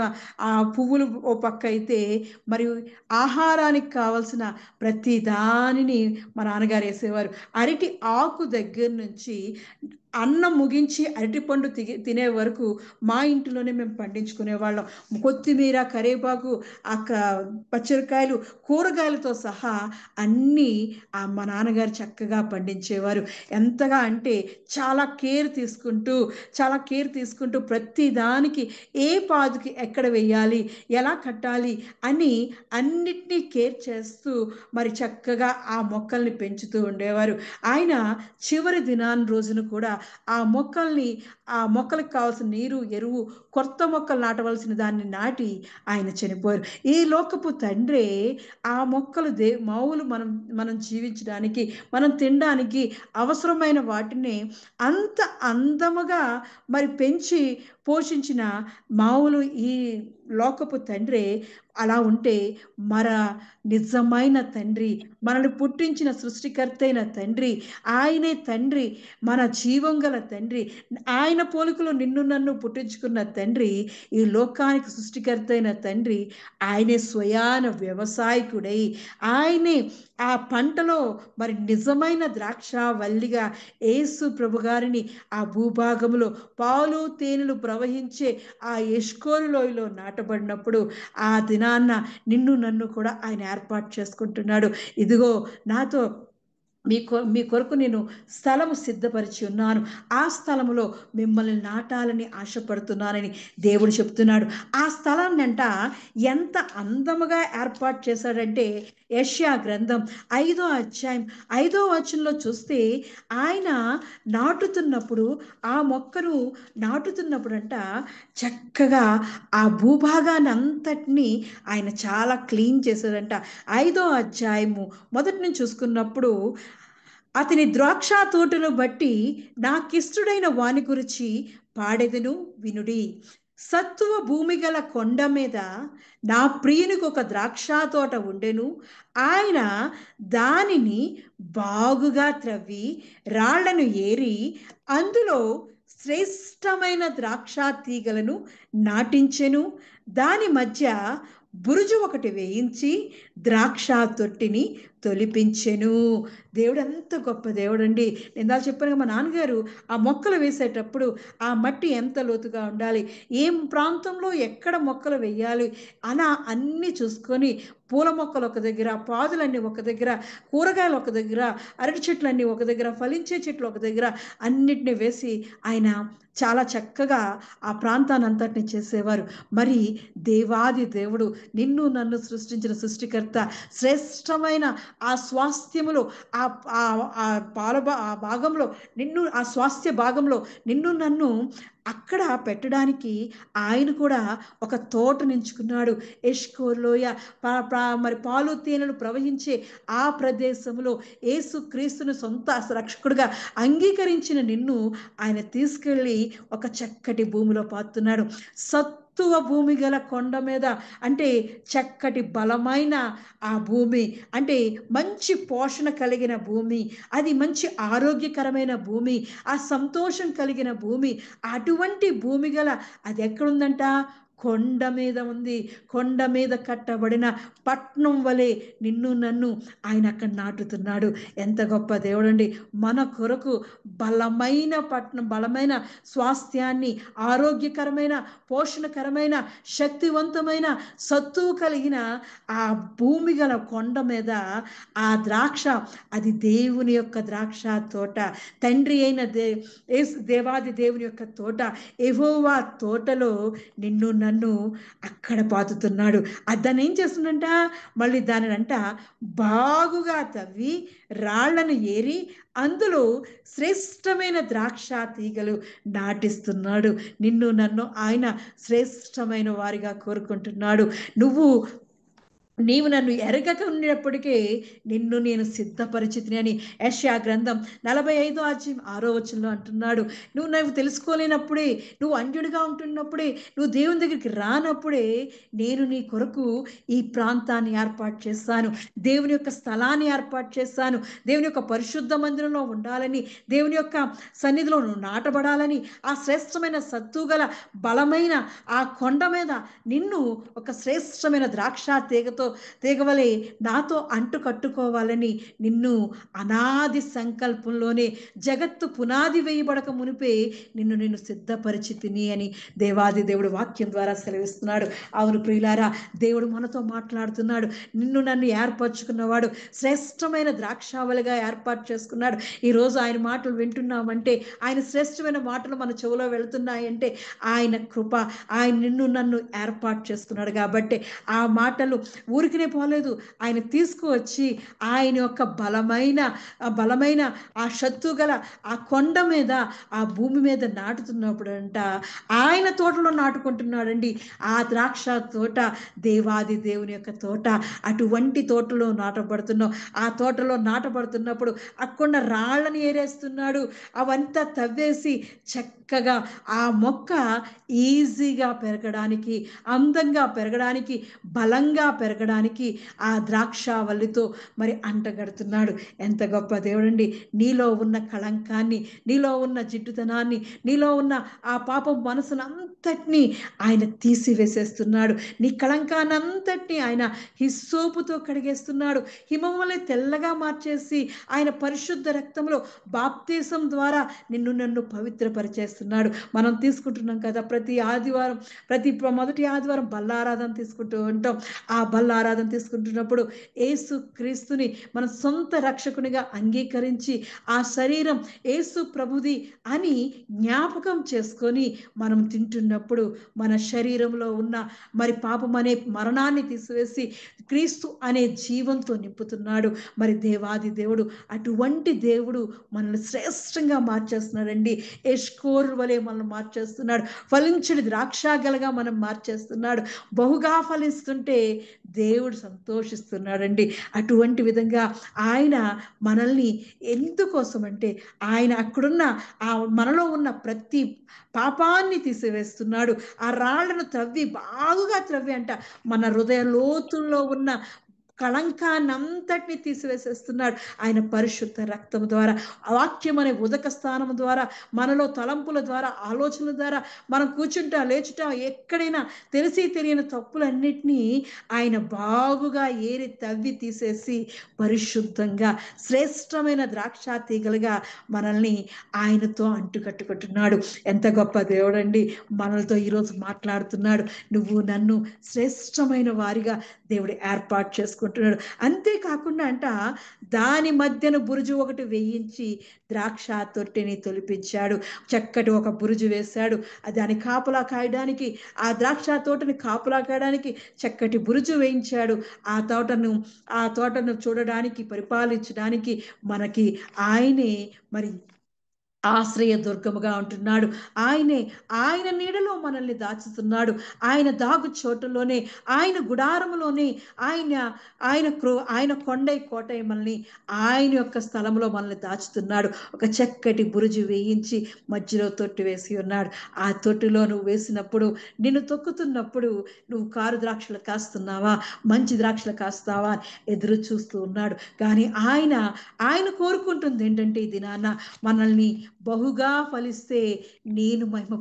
ఆ పువ్వులు ఓ పక్క అయితే, మరియు ఆహారానికి కావాల్సిన ప్రతి దానిని మా నాన్నగారు వేసేవారు. అరటి ఆకు దగ్గర నుంచి అన్నం ముగించి అరటిపండు తినే వరకు మా ఇంటిలోనే మేము పండించుకునే వాళ్ళం. కొత్తిమీర, కరివేపాకు, పచ్చిమిరకాయలు, కూరగాయలతో సహా అన్నీ మా నాన్నగారు చక్కగా పండించేవారు. ఎంతగా అంటే చాలా కేర్ తీసుకుంటూ ప్రతి దానికి ఏ పాదుకి ఎక్కడ వేయాలి, ఎలా కట్టాలి అని అన్నిటినీ కేర్ చేస్తూ మరి చక్కగా ఆ మొక్కల్ని పెంచుతూ ఉండేవారు. ఆయన చివరి దినాన్ని రోజున కూడా ఆ మొక్కలకు కావాల్సిన నీరు, ఎరువు, కొత్త మొక్కలు నాటవలసిన దాన్ని నాటి ఆయన చనిపోయారు. ఈ లోకపు తండ్రే ఆ మొక్కలు మామూలు మనం జీవించడానికి, మనం తినడానికి అవసరమైన వాటిని అంత అందముగా మరి పెంచి పోషించిన మామూలు ఈ లోకపు తండ్రి అలా ఉంటే, నిజమైన తండ్రి, మనల్ని పుట్టించిన సృష్టికర్త అయిన తండ్రి, ఆయనే తండ్రి, మన జీవం గల తండ్రి, ఆయన పోలికలో నిన్ను నన్ను పుట్టించుకున్న తండ్రి, ఈ లోకానికి సృష్టికర్త అయిన తండ్రి, ఆయనే స్వయాన వ్యవసాయకుడై ఆయనే ఆ పంటలో మరి నిజమైన ద్రాక్షావల్లిగా యేసు ప్రభు గారిని ఆ భూభాగంలో పాలు తేనెలు ప్రవహించే ఆ ఎష్కోలు లోయలో నాటబడినప్పుడు ఆ దినాన్న నిన్ను నన్ను కూడా ఆయన ఏర్పాటు చేసుకుంటున్నాడు. ఇదిగో నాతో మీ కొరకు నేను స్థలము సిద్ధపరిచి ఉన్నాను, ఆ స్థలములో మిమ్మల్ని నాటాలని ఆశపడుతున్నానని దేవుడు చెప్తున్నాడు. ఆ స్థలాన్ని ఎంత అందముగా ఏర్పాటు చేశాడంటే, యెషయా గ్రంథం 5వ అధ్యాయం 5వ వచనంలో చూస్తే, ఆయన నాటుతున్నప్పుడు, ఆ మొక్కను నాటుతున్నప్పుడు చక్కగా ఆ భూభాగాన్ని అంతటినీ ఆయన చాలా క్లీన్ చేశాడంట. 5వ అధ్యాయము మొదటి నుంచి చూసుకున్నప్పుడు, అతని ద్రాక్ష తోటను బట్టి నాకిష్టుడైన వాని గురించి పాడెదను వినుడి. సత్తువ భూమి గల కొండ మీద నా ప్రియునికి ఒక ద్రాక్ష తోట ఉండెను. ఆయన దానిని బాగుగా త్రవ్వి రాళ్లను ఏరి అందులో శ్రేష్టమైన ద్రాక్ష తీగలను నాటించెను. దాని మధ్య బురుజు ఒకటి వేయించి ద్రాక్ష తొట్టిని తొలిపించెను. దేవుడు ఎంత గొప్ప దేవుడు అండి. నేను ఇందాక చెప్పాను, మా నాన్నగారు ఆ మొక్కలు వేసేటప్పుడు ఆ మట్టి ఎంత లోతుగా ఉండాలి, ఏం ప్రాంతంలో ఎక్కడ మొక్కలు వేయాలి అలా అన్నీ చూసుకొని, పూల మొక్కలు ఒక దగ్గర, పాదులన్నీ ఒక దగ్గర, కూరగాయలు ఒక దగ్గర, అరటి చెట్లన్నీ ఒక దగ్గర, ఫలించే చెట్లు ఒక దగ్గర అన్నిటిని వేసి ఆయన చాలా చక్కగా ఆ ప్రాంతాన్ని అంతటిని చేసేవారు. మరి దేవాది దేవుడు, నిన్ను నన్ను సృష్టించిన సృష్టికర్త, శ్రేష్టమైన ఆ స్వాస్థ్యములో, ఆ ఆ ఆ భాగంలో, ఆ స్వాస్థ్య భాగంలో నిన్ను నన్ను అక్కడ పెట్టడానికి ఆయన కూడా ఒక తోటను ఎంచుకున్నాడు. ఎష్కోల్ లోయ, మరి పాలు తేనెలు ప్రవహించే ఆ ప్రదేశంలో యేసుక్రీస్తును సొంత రక్షకుడిగా అంగీకరించిన నిన్ను ఆయన తీసుకెళ్ళి ఒక చక్కటి భూమిలో పాతున్నాడు. సత్తువ భూమి గల కొండ మీద, అంటే చక్కటి బలమైన ఆ భూమి, అంటే మంచి పోషణ కలిగిన భూమి, అది మంచి ఆరోగ్యకరమైన భూమి, ఆ సంతోషం కలిగిన భూమి, అటువంటి భూమి గల, అది ఎక్కడుందంట? కొండ మీద ఉంది. కొండ మీద కట్టబడిన పట్నం వలె నిన్ను నన్ను ఆయన అక్కడ నాటుతున్నాడు. ఎంత గొప్ప దేవుడండి. మన కొరకు బలమైన పట్నం, బలమైన స్వాస్థ్యాన్ని, ఆరోగ్యకరమైన, పోషణకరమైన, శక్తివంతమైన, సత్తువు కలిగిన ఆ భూమి గల కొండ మీద ఆ ద్రాక్ష, అది దేవుని యొక్క ద్రాక్ష తోట, తండ్రి అయిన దేవాది దేవుని యొక్క తోట, యెహోవా తోటలో నిన్ను నన్ను అక్కడ పాతుతున్నాడు. దాన్ని ఏం చేస్తుందంట? మళ్ళీ దానినంట బాగుగా తవ్వి రాళ్లను ఏరి అందులో శ్రేష్టమైన ద్రాక్ష తీగలు నాటిస్తున్నాడు. నిన్ను నన్ను ఆయన శ్రేష్టమైన వారిగా కోరుకుంటున్నాడు. నీవు నన్ను ఎరగక ఉండేటప్పటికే నిన్ను నేను సిద్ధపరిచితిని అని యెషయా గ్రంథం 45:6 అంటున్నాడు. నువ్వు తెలుసుకోలేనప్పుడే, నువ్వు అన్యుడిగా ఉంటున్నప్పుడే, నువ్వు దేవుని దగ్గరికి రానప్పుడే నేను నీ కొరకు ఈ ప్రాంతాన్ని ఏర్పాటు చేస్తాను, దేవుని యొక్క స్థలాన్ని ఏర్పాటు చేస్తాను, దేవుని యొక్క పరిశుద్ధ మందిరంలో ఉండాలని, దేవుని యొక్క సన్నిధిలో నువ్వు నాటబడాలని, ఆ శ్రేష్టమైన సత్తుగల బలమైన ఆ కొండ మీద నిన్ను ఒక శ్రేష్టమైన ద్రాక్ష తీగవలే నాతో అంటు కట్టుకోవాలని నిన్ను అనాది సంకల్పంలోనే, జగత్తు పునాది వేయబడక మునిపే నిన్ను సిద్ధపరిచితిని అని దేవాది దేవుడు వాక్యం ద్వారా సెలవిస్తున్నాడు. అవును ప్రియులారా, దేవుడు మనతో మాట్లాడుతున్నాడు. నిన్ను నన్ను ఏర్పరచుకున్నవాడు శ్రేష్టమైన ద్రాక్షావళిగా ఏర్పాటు చేసుకున్నాడు. ఈరోజు ఆయన మాటలు వింటున్నామంటే, ఆయన శ్రేష్టమైన మాటలు మన చెవిలో వెళుతున్నాయంటే ఆయన కృప, ఆయన నిన్ను నన్ను ఏర్పాటు చేసుకున్నాడు. కాబట్టి ఆ మాటలు ఊరికినే పోలేదు, ఆయన తీసుకువచ్చి ఆయన యొక్క బలమైన ఆ శత్తు గల ఆ కొండ మీద, ఆ భూమి మీద నాటుతున్నప్పుడు అంట ఆయన తోటలో నాటుకుంటున్నాడండి. ఆ ద్రాక్ష తోట దేవాది దేవుని యొక్క తోట. అటువంటి తోటలో ఆ తోటలో నాటబడుతున్నప్పుడు అక్కడ రాళ్ళని ఏరేస్తున్నాడు. అవంతా తవ్వేసి చక్కగా ఆ మొక్క ఈజీగా పెరగడానికి, అందంగా పెరగడానికి, బలంగా పెరగడానికి ఆ ద్రాక్షావల్లితో మరి అంటగడుతున్నాడు. ఎంత గొప్ప దేవుడండి. నీలో ఉన్న కళంకాన్ని, నీలో ఉన్న జిడ్డుతనాన్ని, నీలో ఉన్న ఆ పాపం మనసునంతటినీ ఆయన తీసివేసేస్తున్నాడు. నీ కళంకాన్ని అంతటినీ ఆయన హిస్సోపుతో కడిగేస్తున్నాడు. హిమం వలె తెల్లగా మార్చేసి ఆయన పరిశుద్ధ రక్తంలో బాప్తీసం ద్వారా నన్ను పవిత్రపరిచేస్తున్నాడు. మనం తీసుకుంటున్నాం కదా ప్రతి ఆదివారం, మొదటి ఆదివారం బల్లారాధన తీసుకుంటూ ఉంటాం. ఆ బల్లారాధన తీసుకుంటున్నప్పుడు యేసు క్రీస్తుని మన సొంత రక్షకునిగా అంగీకరించి ఆ శరీరం యేసు ప్రభుది అని జ్ఞాపకం చేసుకొని మనం తింటున్నప్పుడు మన శరీరంలో ఉన్న మరి పాపం అనే మరణాన్ని తీసివేసి క్రీస్తు అనే జీవంతో నింపుతున్నాడు. మరి దేవాది దేవుడు, అటువంటి దేవుడు మనల్ని శ్రేష్టంగా మార్చేస్తున్నాడండి. ఎష్కోర్ వలె మనల్ని మార్చేస్తున్నాడు. ఫలించని ద్రాక్షగలగా మనం మార్చేస్తున్నాడు. బహుగా ఫలిస్తుంటే దేవుడు సంతోషిస్తున్నాడండి. అటువంటి విధంగా ఆయన మనల్ని ఎందుకోసం అంటే, ఆయన అక్కడున్న ఆ మనలో ఉన్న ప్రతి పాపాన్ని తీసివేస్తున్నాడు. ఆ రాళ్లను బాగుగా త్రవ్వి అంట మన హృదయ లోతుల్లో ఉన్న కళంకాన్నంతటిని తీసివేసేస్తున్నాడు ఆయన పరిశుద్ధ రక్తం ద్వారా, వాక్యం అనే ఉదక స్థానం ద్వారా, మనలో తలంపుల ద్వారా, ఆలోచనల ద్వారా, మనం కూర్చుంటా లేచుటా ఎక్కడైనా తెలిసి తెలియని తప్పులన్నిటినీ ఆయన బాగుగా ఏరి తవ్వి తీసేసి పరిశుద్ధంగా శ్రేష్టమైన ద్రాక్ష తీగలుగా మనల్ని ఆయనతో అంటుకట్టుకుంటున్నాడు. ఎంత గొప్ప దేవుడండి మనలతో ఈరోజు మాట్లాడుతున్నాడు. నువ్వు నన్ను శ్రేష్టమైన వారిగా దేవుడు ఏర్పాటు చేసుకుంటున్నాడు. అంతేకాకుండా దాని మధ్యన బురుజు ఒకటి వేయించి ద్రాక్ష తొట్టిని తొలిపించాడు. చక్కటి ఒక బురుజు వేశాడు. దాని కాపలా కాయడానికి, ఆ ద్రాక్ష తోటని కాపలా కాయడానికి చక్కటి బురుజు వేయించాడు. ఆ తోటను చూడడానికి, పరిపాలించడానికి మనకి ఆయనే మరి ఆశ్రయ దుర్గముగా ఉంటున్నాడు. ఆయన నీడలో మనల్ని దాచుతున్నాడు. ఆయన దాగు చోటులోనే, ఆయన గుడారములోనే, ఆయన కొండై కోటై మనల్ని ఆయన యొక్క స్థలంలో మనల్ని దాచుతున్నాడు. ఒక చక్కటి బురుజు వేయించి మధ్యలో తొట్టి వేసి ఉన్నాడు. ఆ తొట్టిలో నువ్వు వేసినప్పుడు, నిన్ను తొక్కుతున్నప్పుడు నువ్వు కారు ద్రాక్షలు కాస్తున్నావా, మంచి ద్రాక్షలు కాస్తావా ఎదురు చూస్తూ ఉన్నాడు. కానీ ఆయన కోరుకుంటుంది ఏంటంటే, ఈ దినాన మనల్ని బహుగా ఫలిస్తే నేను మహిమ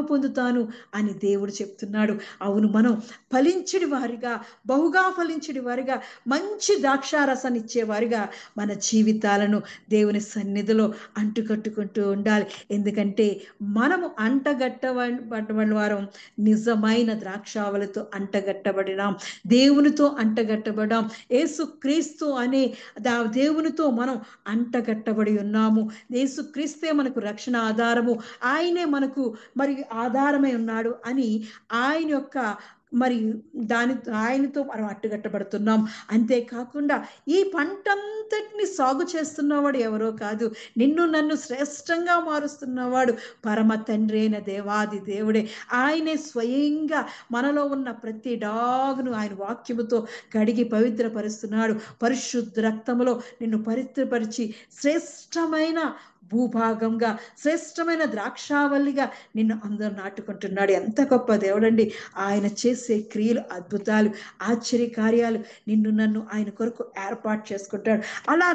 పొందుతాను అని దేవుడు చెప్తున్నాడు. అవును, మనం ఫలించడి వారిగా, బహుగా ఫలించడి వారిగా, మంచి ద్రాక్షారసాన్ని ఇచ్చేవారిగా మన జీవితాలను దేవుని సన్నిధిలో అంటుకట్టుకుంటూ ఉండాలి. ఎందుకంటే మనము అంటగట్టబడిన వారం, నిజమైన ద్రాక్షావళితో అంటగట్టబడినాం, దేవునితో అంటగట్టబడాం. యేసు క్రీస్తు అనే దేవునితో మనం అంటగట్టబడి ఉన్నాము. యేసుక్రీస్తే మనకు రక్షణ ఆధారము, ఆయనే మనకు మరి ఆధారమై ఉన్నాడు అని ఆయన యొక్క మరి ఆయనతో మనం అట్టుగట్టబడుతున్నాం. అంతేకాకుండా ఈ పంటంతటిని సాగు చేస్తున్నవాడు ఎవరో కాదు, నిన్ను నన్ను శ్రేష్టంగా మారుస్తున్నవాడు పరమ తండ్రి అయిన దేవాది దేవుడే. ఆయనే స్వయంగా మనలో ఉన్న ప్రతి డాగును ఆయన వాక్యముతో కడిగి పవిత్రపరుస్తున్నాడు. పరిశుద్ధ రక్తములో నిన్ను పవిత్రపరిచి శ్రేష్టమైన భూభాగంగా, శ్రేష్టమైన ద్రాక్షావల్లిగా నిన్ను అందరూ నాటుకుంటున్నాడు. ఎంత గొప్ప దేవుడండి! ఆయన చేసే క్రియలు, అద్భుతాలు, ఆశ్చర్య కార్యాలు నిన్ను నన్ను ఆయన కొరకు ఏర్పాటు చేసుకుంటాడు. అలా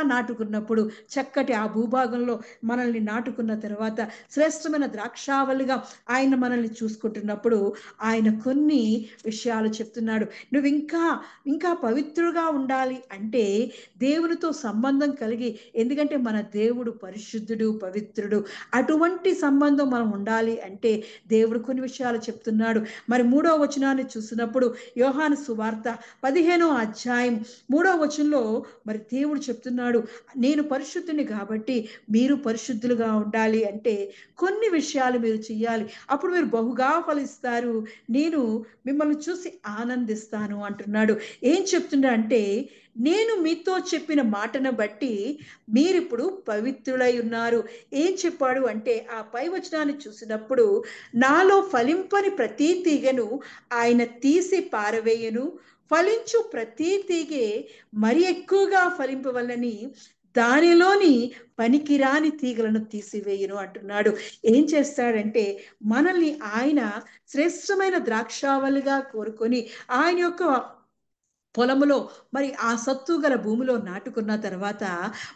నాటుకున్నప్పుడు చక్కటి ఆ భూభాగంలో మనల్ని నాటుకున్న తర్వాత శ్రేష్టమైన ద్రాక్షావల్లిగా ఆయన మనల్ని చూసుకుంటున్నప్పుడు ఆయన కొన్ని విషయాలు చెప్తున్నాడు. నువ్వు ఇంకా పవిత్రుగా ఉండాలి అంటే దేవునితో సంబంధం కలిగి, ఎందుకంటే మన దేవుడు పరిశుద్ధుడు, పవిత్రుడు. అటువంటి సంబంధం మనం ఉండాలి అంటే దేవుడు కొన్ని విషయాలు చెప్తున్నాడు. మరి 3వ వచనాన్ని చూసినప్పుడు, యోహాను సువార్త 15వ అధ్యాయం 3వ వచనంలో మరి దేవుడు చెప్తున్నాడు, నేను పరిశుద్ధుని కాబట్టి మీరు పరిశుద్ధులుగా ఉండాలి అంటే కొన్ని విషయాలు మీరు చెయ్యాలి, అప్పుడు మీరు బహుగా ఫలిస్తారు, నేను మిమ్మల్ని చూసి ఆనందిస్తాను అంటున్నాడు. ఏం చెప్తున్నా అంటే, నేను మీతో చెప్పిన మాటను బట్టి మీరిప్పుడు పవిత్రులై ఉన్నారు. ఏం చెప్పాడు అంటే, ఆ పై వచనాన్ని చూసినప్పుడు, నాలో ఫలింపని ప్రతి తీగను ఆయన తీసి పారవేయను, ఫలించు ప్రతి తీగే మరి ఎక్కువగా ఫలింపవలని దానిలోని పనికిరాని తీగలను తీసివేయును అంటున్నాడు. ఏం చేస్తాడంటే, మనల్ని ఆయన శ్రేష్టమైన ద్రాక్షావళిగా కోరుకొని ఆయన యొక్క పొలములో మరి ఆ సత్తు గల భూమిలో నాటుకున్న తర్వాత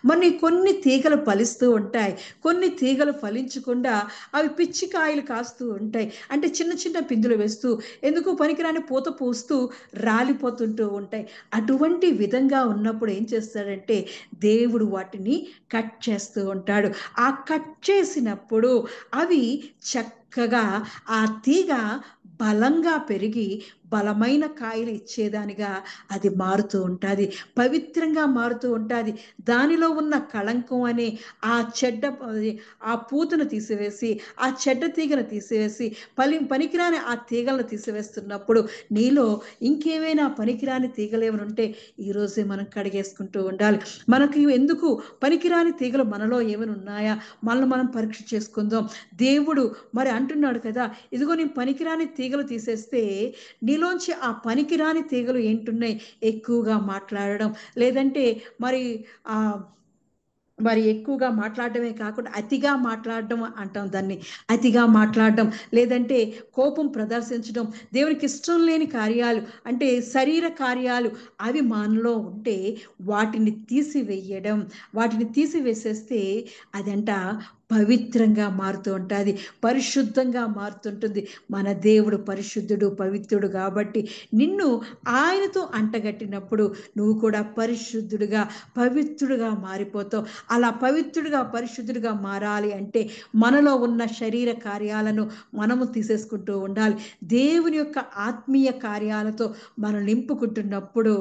మరి కొన్ని తీగలు ఫలిస్తూ ఉంటాయి, కొన్ని తీగలు ఫలించకుండా అవి పిచ్చి కాయలు కాస్తూ ఉంటాయి. అంటే చిన్న చిన్న పిందులు వేస్తూ, ఎందుకు పనికిరాని పూత పూస్తూ రాలిపోతుంటూ ఉంటాయి. అటువంటి విధంగా ఉన్నప్పుడు ఏం చేస్తాడంటే దేవుడు వాటిని కట్ చేస్తూ ఉంటాడు. ఆ కట్ చేసినప్పుడు అవి చక్కగా ఆ తీగ బలంగా పెరిగి బలమైన కాయలు ఇచ్చేదానిగా అది మారుతూ ఉంటుంది, పవిత్రంగా మారుతూ ఉంటుంది. దానిలో ఉన్న కళంకం అనే ఆ పూతను తీసివేసి, ఆ చెడ్డ తీగను తీసివేసి, పనికిరాని ఆ తీగలను తీసివేస్తున్నప్పుడు నీలో ఇంకేమైనా పనికిరాని తీగలు ఏమైనా ఉంటే ఈరోజే మనం కడిగేసుకుంటూ ఉండాలి. మనకి ఎందుకు పనికిరాని తీగలు మనలో ఏమైనా ఉన్నాయా, మనల్ని మనం పరీక్ష చేసుకుందాం. దేవుడు మరి అంటున్నాడు కదా, ఇదిగో నేను పనికిరాని తీగలు తీసేస్తే నీలోంచి ఆ పనికిరాని తీగలు ఏంటున్నాయి, ఎక్కువగా మాట్లాడడం, లేదంటే మరి ఆ మరి ఎక్కువగా మాట్లాడడమే కాకుండా అతిగా మాట్లాడడం అంటాం దాన్ని. అతిగా మాట్లాడడం, లేదంటే కోపం ప్రదర్శించడం, దేవునికి ఇష్టం లేని కార్యాలు అంటే శరీర కార్యాలు అవి మనలో ఉంటే వాటిని తీసివేయడం. వాటిని తీసివేసేస్తే అదంట పవిత్రంగా మారుతూ ఉంటుంది, పరిశుద్ధంగా మారుతుంటుంది. మన దేవుడు పరిశుద్ధుడు, పవిత్రుడు కాబట్టి నిన్ను ఆయనతో అంటగట్టినప్పుడు నువ్వు కూడా పరిశుద్ధుడుగా, పవిత్రుడుగా మారిపోతావు. అలా పవిత్రుడిగా, పరిశుద్ధుడిగా మారాలి అంటే మనలో ఉన్న శరీర కార్యాలను మనము తీసేసుకుంటూ ఉండాలి. దేవుని యొక్క ఆత్మీయ కార్యాలతో మనం నింపుకుంటున్నప్పుడు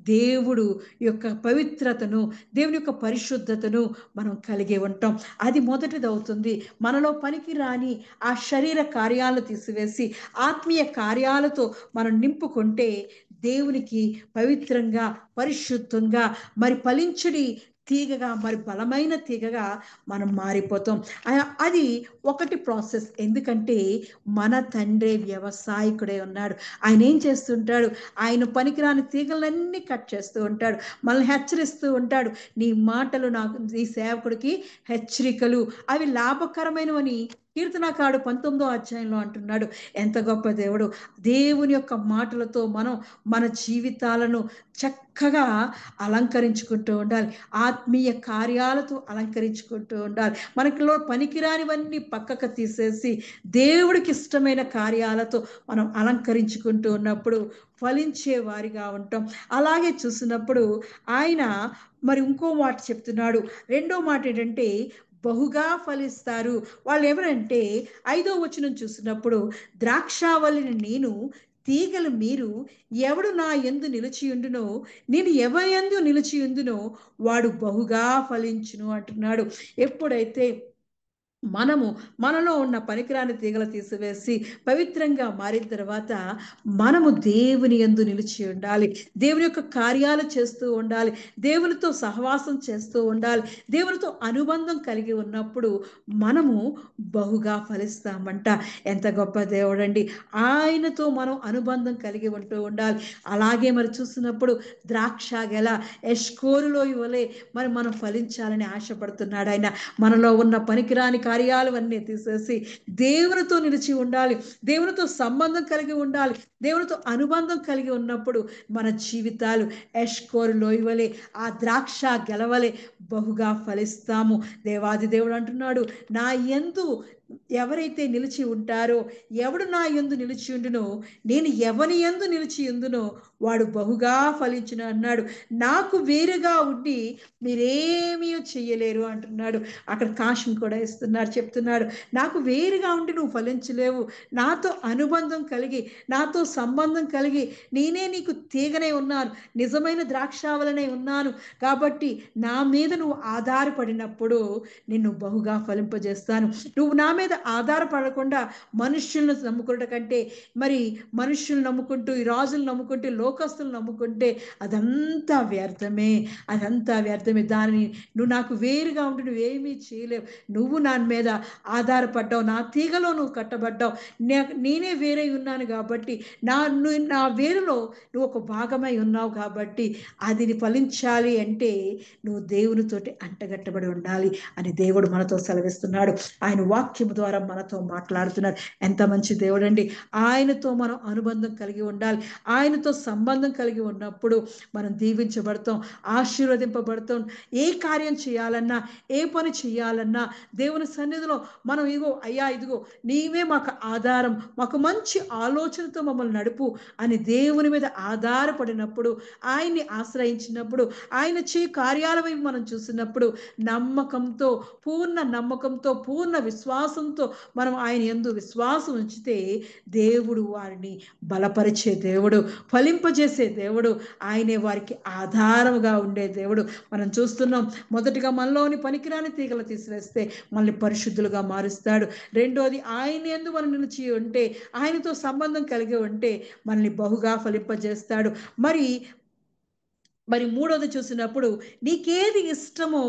దేవుడు యొక్క పవిత్రతను, దేవుని యొక్క పరిశుద్ధతను మనం కలిగి ఉంటాం. అది మొదటిది అవుతుంది. మనలో పనికి రాని ఆ శరీర కార్యాలను తీసివేసి ఆత్మీయ కార్యాలతో మనం నింపుకుంటే దేవునికి పవిత్రంగా, పరిశుద్ధంగా, మరి ఫలించుడి తీగగా, మరి బలమైన తీగగా మనం మారిపోతాం. అది ఒకటి ప్రాసెస్. ఎందుకంటే మన తండ్రి వ్యవసాయకుడే ఉన్నాడు. ఆయన ఏం చేస్తుంటాడు? ఆయన పనికిరాని తీగలన్నీ కట్ చేస్తూ ఉంటాడు, మనల్ని హెచ్చరిస్తూ ఉంటాడు. నీ మాటలు నాకు, నీ సేవకుడికి హెచ్చరికలు, అవి లాభకరమైనవని కీర్తనకారుడు 19వ అధ్యాయంలో అంటున్నాడు. ఎంత గొప్ప దేవుడు! దేవుని యొక్క మాటలతో మనం మన జీవితాలను చక్కగా అలంకరించుకుంటూ ఉండాలి. ఆత్మీయ కార్యాలతో అలంకరించుకుంటూ ఉండాలి. మనకిలో పనికిరానివన్నీ పక్కకు తీసేసి దేవుడికి ఇష్టమైన కార్యాలతో మనం అలంకరించుకుంటూ ఉన్నప్పుడు ఫలించే వారిగా ఉంటాం. అలాగే చూసినప్పుడు ఆయన మరి ఇంకో మాట చెప్తున్నాడు. రెండో మాట ఏంటంటే బహుగా ఫలిస్తారు. వాళ్ళు ఎవరంటే 5వ వచనం చూసినప్పుడు, ద్రాక్షావల్లిని నేను, తీగలు మీరు, ఎవడు నా యందు నిలిచియుండునో, నేను ఎవరి యందు నిలిచియుందునో వాడు బహుగా ఫలించును అంటున్నాడు. ఎప్పుడైతే మనలో ఉన్న పనికిరాని తీగలు తీసివేసి పవిత్రంగా మారిన తర్వాత మనము దేవుని యందు నిలిచి ఉండాలి. దేవుని యొక్క కార్యాలు చేస్తూ ఉండాలి. దేవునితో సహవాసం చేస్తూ ఉండాలి. దేవునితో అనుబంధం కలిగి ఉన్నప్పుడు మనము బహుగా ఫలిస్తామంట. ఎంత గొప్ప దేవుడండి! ఆయనతో మనం అనుబంధం కలిగి ఉంటూ ఉండాలి. అలాగే మరి చూసినప్పుడు ద్రాక్ష గెల ఎష్కోరులో వలె మరి మనం ఫలించాలని ఆశపడుతున్నాడు ఆయన. మనలో ఉన్న పనికిరాని కార్యాలు అన్నీ తీసేసి దేవునితో నిలిచి ఉండాలి. దేవునితో సంబంధం కలిగి ఉండాలి. దేవునితో అనుబంధం కలిగి ఉన్నప్పుడు మన జీవితాలు ఎష్కోరు లోయవలే, ఆ ద్రాక్ష గెలవలే బహుగా ఫలిస్తాము. దేవాది దేవుడు అంటున్నాడు, నా యందు ఎవరైతే నిలిచి ఉంటారో, ఎవడు నా యందు నిలిచి ఉండునో, నేను ఎవని యందు నిలిచి ఉందునో వాడు బహుగా ఫలించును అన్నాడు. నాకు వేరుగా ఉండి మీరేమీ చెయ్యలేరు అంటున్నాడు. అక్కడ కాశం కూడా ఇస్తున్నాడు, చెప్తున్నాడు, నాకు వేరుగా ఉండి నువ్వు ఫలించలేవు. నాతో అనుబంధం కలిగి, నాతో సంబంధం కలిగి, నేనే నీకు తీగనే ఉన్నాను, నిజమైన ద్రాక్షావలనే ఉన్నాను కాబట్టి నా మీద నువ్వు ఆధారపడినప్పుడు నిన్ను బహుగా ఫలింపజేస్తాను. నువ్వు నా మీద ఆధారపడకుండా మనుష్యులను నమ్ముకున్న కంటే, మరి మనుష్యులు నమ్ముకుంటూ, ఈ రాజులు నమ్ముకుంటూ, లోకస్తులు నమ్ముకుంటే అదంతా వ్యర్థమే, అదంతా వ్యర్థమే. దానిని నువ్వు నాకు వేరుగా ఉండి నువ్వేమీ చేయలేవు. నువ్వు నా మీద ఆధారపడ్డావు, నా తీగలో నువ్వు కట్టబడ్డావు, నేనే వేరే ఉన్నాను కాబట్టి, నా వేరులో నువ్వు ఒక భాగమై ఉన్నావు కాబట్టి అది ఫలించాలి అంటే నువ్వు దేవునితోటి అంటగట్టబడి ఉండాలి అని దేవుడు మనతో సెలవిస్తున్నాడు. ఆయన వాక్యం ద్వారా మనతో మాట్లాడుతున్నారు. ఎంత మంచి దేవుడు అండి! ఆయనతో మనం అనుబంధం కలిగి ఉండాలి. ఆయనతో సంబంధం కలిగి ఉన్నప్పుడు మనం దీవించబడతాం, ఆశీర్వదింపబడతాం. ఏ కార్యం చేయాలన్నా, ఏ పని చేయాలన్నా దేవుని సన్నిధిలో మనం అయ్యా ఇదిగో నీవే మాకు ఆధారం, మాకు మంచి ఆలోచనతో మమ్మల్ని నడుపు అని దేవుని మీద ఆధారపడినప్పుడు, ఆయన్ని ఆశ్రయించినప్పుడు, ఆయన చే కార్యాల వైపు మనం చూసినప్పుడు నమ్మకంతో, పూర్ణ నమ్మకంతో, పూర్ణ విశ్వాసంతో మనం ఆయన యందు విశ్వాసం ఉంచితే దేవుడు వారిని బలపరిచే దేవుడు, ఫలింపజేసే దేవుడు, ఆయనే వారికి ఆధారముగా ఉండే దేవుడు. మనం చూస్తున్నాం, మొదటిగా మనలోని పనికిరాని తీగలు తీసివేస్తే మనల్ని పరిశుద్ధులుగా మారుస్తాడు. రెండోది, ఆయన యందు మనం నిలిచి ఉంటే, ఆయనతో సంబంధం కలిగి ఉంటే మనల్ని బహుగా ఫలింపజేస్తాడు. మరి మరి మూడోది చూసినప్పుడు నీకేది ఇష్టమో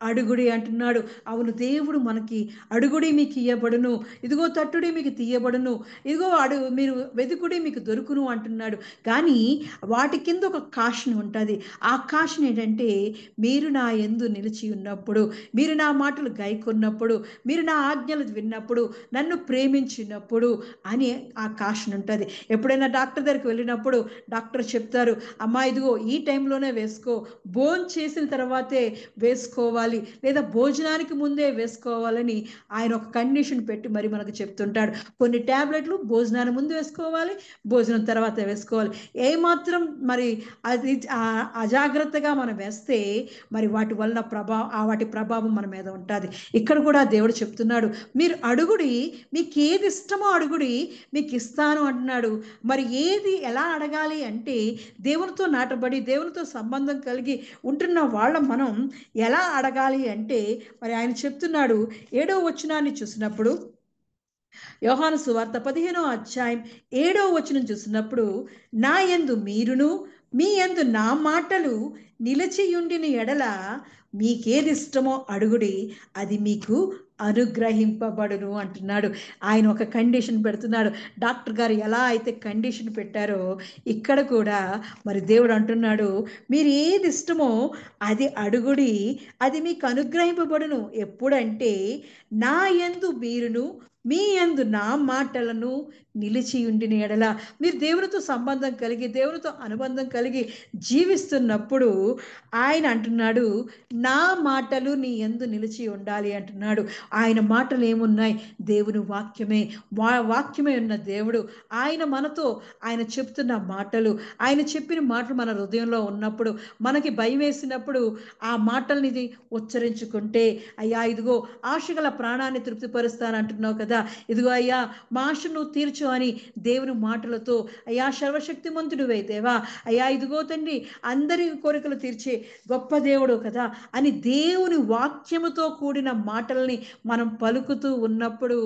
అడుగుడి అంటున్నాడు. అవును, దేవుడు మనకి అడుగుడి మీకు ఇయ్యబడును, ఇదిగో తట్టుడి మీకు తీయబడును, ఇదిగో మీరు వెతుకుడి మీకు దొరుకును అంటున్నాడు. కానీ వాటి కింద ఒక కాషన్ ఉంటుంది. ఆ కాషన్ ఏంటంటే, మీరు నా యందు నిలిచి ఉన్నప్పుడు, మీరు నా మాటలు గైకొన్నప్పుడు, మీరు నా ఆజ్ఞలు విన్నప్పుడు, నన్ను ప్రేమించినప్పుడు అని ఆ కాషన్ ఉంటుంది. ఎప్పుడైనా డాక్టర్ దగ్గరికి వెళ్ళినప్పుడు డాక్టర్ చెప్తారు, అమ్మా ఇదిగో ఈ టైంలోనే వేసుకో, భోజనం చేసిన తర్వాతే వేసుకోవాలి, లేదా భోజనానికి ముందే వేసుకోవాలని ఆయన ఒక కండిషన్ పెట్టి మరి మనకు చెప్తుంటాడు. కొన్ని ట్యాబ్లెట్లు భోజనానికి ముందు వేసుకోవాలి, భోజనం తర్వాత వేసుకోవాలి. ఏమాత్రం మరి అది అజాగ్రత్తగా మనం వేస్తే మరి వాటి వల్ల వాటి ప్రభావం మన మీద ఉంటుంది. ఇక్కడ కూడా దేవుడు చెప్తున్నాడు, మీరు అడుగుడి, మీకు ఏది ఇష్టమో అడుగుడి, మీకు ఇస్తాను అంటున్నాడు. మరి ఏది ఎలా అడగాలి అంటే, దేవునితో నాటబడి దేవునితో సంబంధం కలిగి ఉంటున్న వాళ్ళ మనం ఎలా అడగాలి అంటే, మరి ఆయన చెప్తున్నాడు 7వ వచనాన్ని చూసినప్పుడు, యోహాను సువార్త 15వ అధ్యాయం 7వ వచనం చూసినప్పుడు, నా యందు మీరును మీ యందు నా మాటలు నిలిచియుండిన ఎడల మీకేది ఇష్టమో అడుగుడి, అది మీకు అనుగ్రహింపబడును అంటున్నాడు. ఆయన ఒక కండిషన్ పెడుతున్నాడు. డాక్టర్ గారు ఎలా అయితే కండిషన్ పెట్టారో, ఇక్కడ కూడా మరి దేవుడు అంటున్నాడు, మీరు ఏది ఇష్టమో అది అడుగుడి, అది మీకు అనుగ్రహింపబడును. ఎప్పుడంటే, నా యందు మీరును మీ యందు నా మాటలను నిలిచి ఉండిన ఎడల, మీరు దేవునితో సంబంధం కలిగి దేవునితో అనుబంధం కలిగి జీవిస్తున్నప్పుడు ఆయన అంటున్నాడు, నా మాటలు నీ యందు నిలిచి ఉండాలి అంటున్నాడు. ఆయన మాటలు ఏమున్నాయి? దేవుని వాక్యమే. వాక్యమే ఉన్న దేవుడు ఆయన మనతో ఆయన చెప్తున్న మాటలు, ఆయన చెప్పిన మాటలు మన హృదయంలో ఉన్నప్పుడు, మనకి భయం వేసినప్పుడు ఆ మాటల్ని ఉచ్చరించుకుంటే, అయ్యా ఇదిగో ఆశగల ప్రాణాన్ని తృప్తిపరుస్తానంటున్నావు కదా, ఇదిగో అయ్యా మా ఆశ నువ్వు తీర్చు అని దేవుని మాటలతో, అయ్యా సర్వశక్తిమంతుడివే దేవా, అయ్యా ఇదిగో తండ్రి అందరి కోరికలు తీర్చే గొప్ప దేవుడు కదా అని దేవుని వాక్యముతో కూడిన మాటల్ని మనం పలుకుతూ ఉన్నప్పుడు,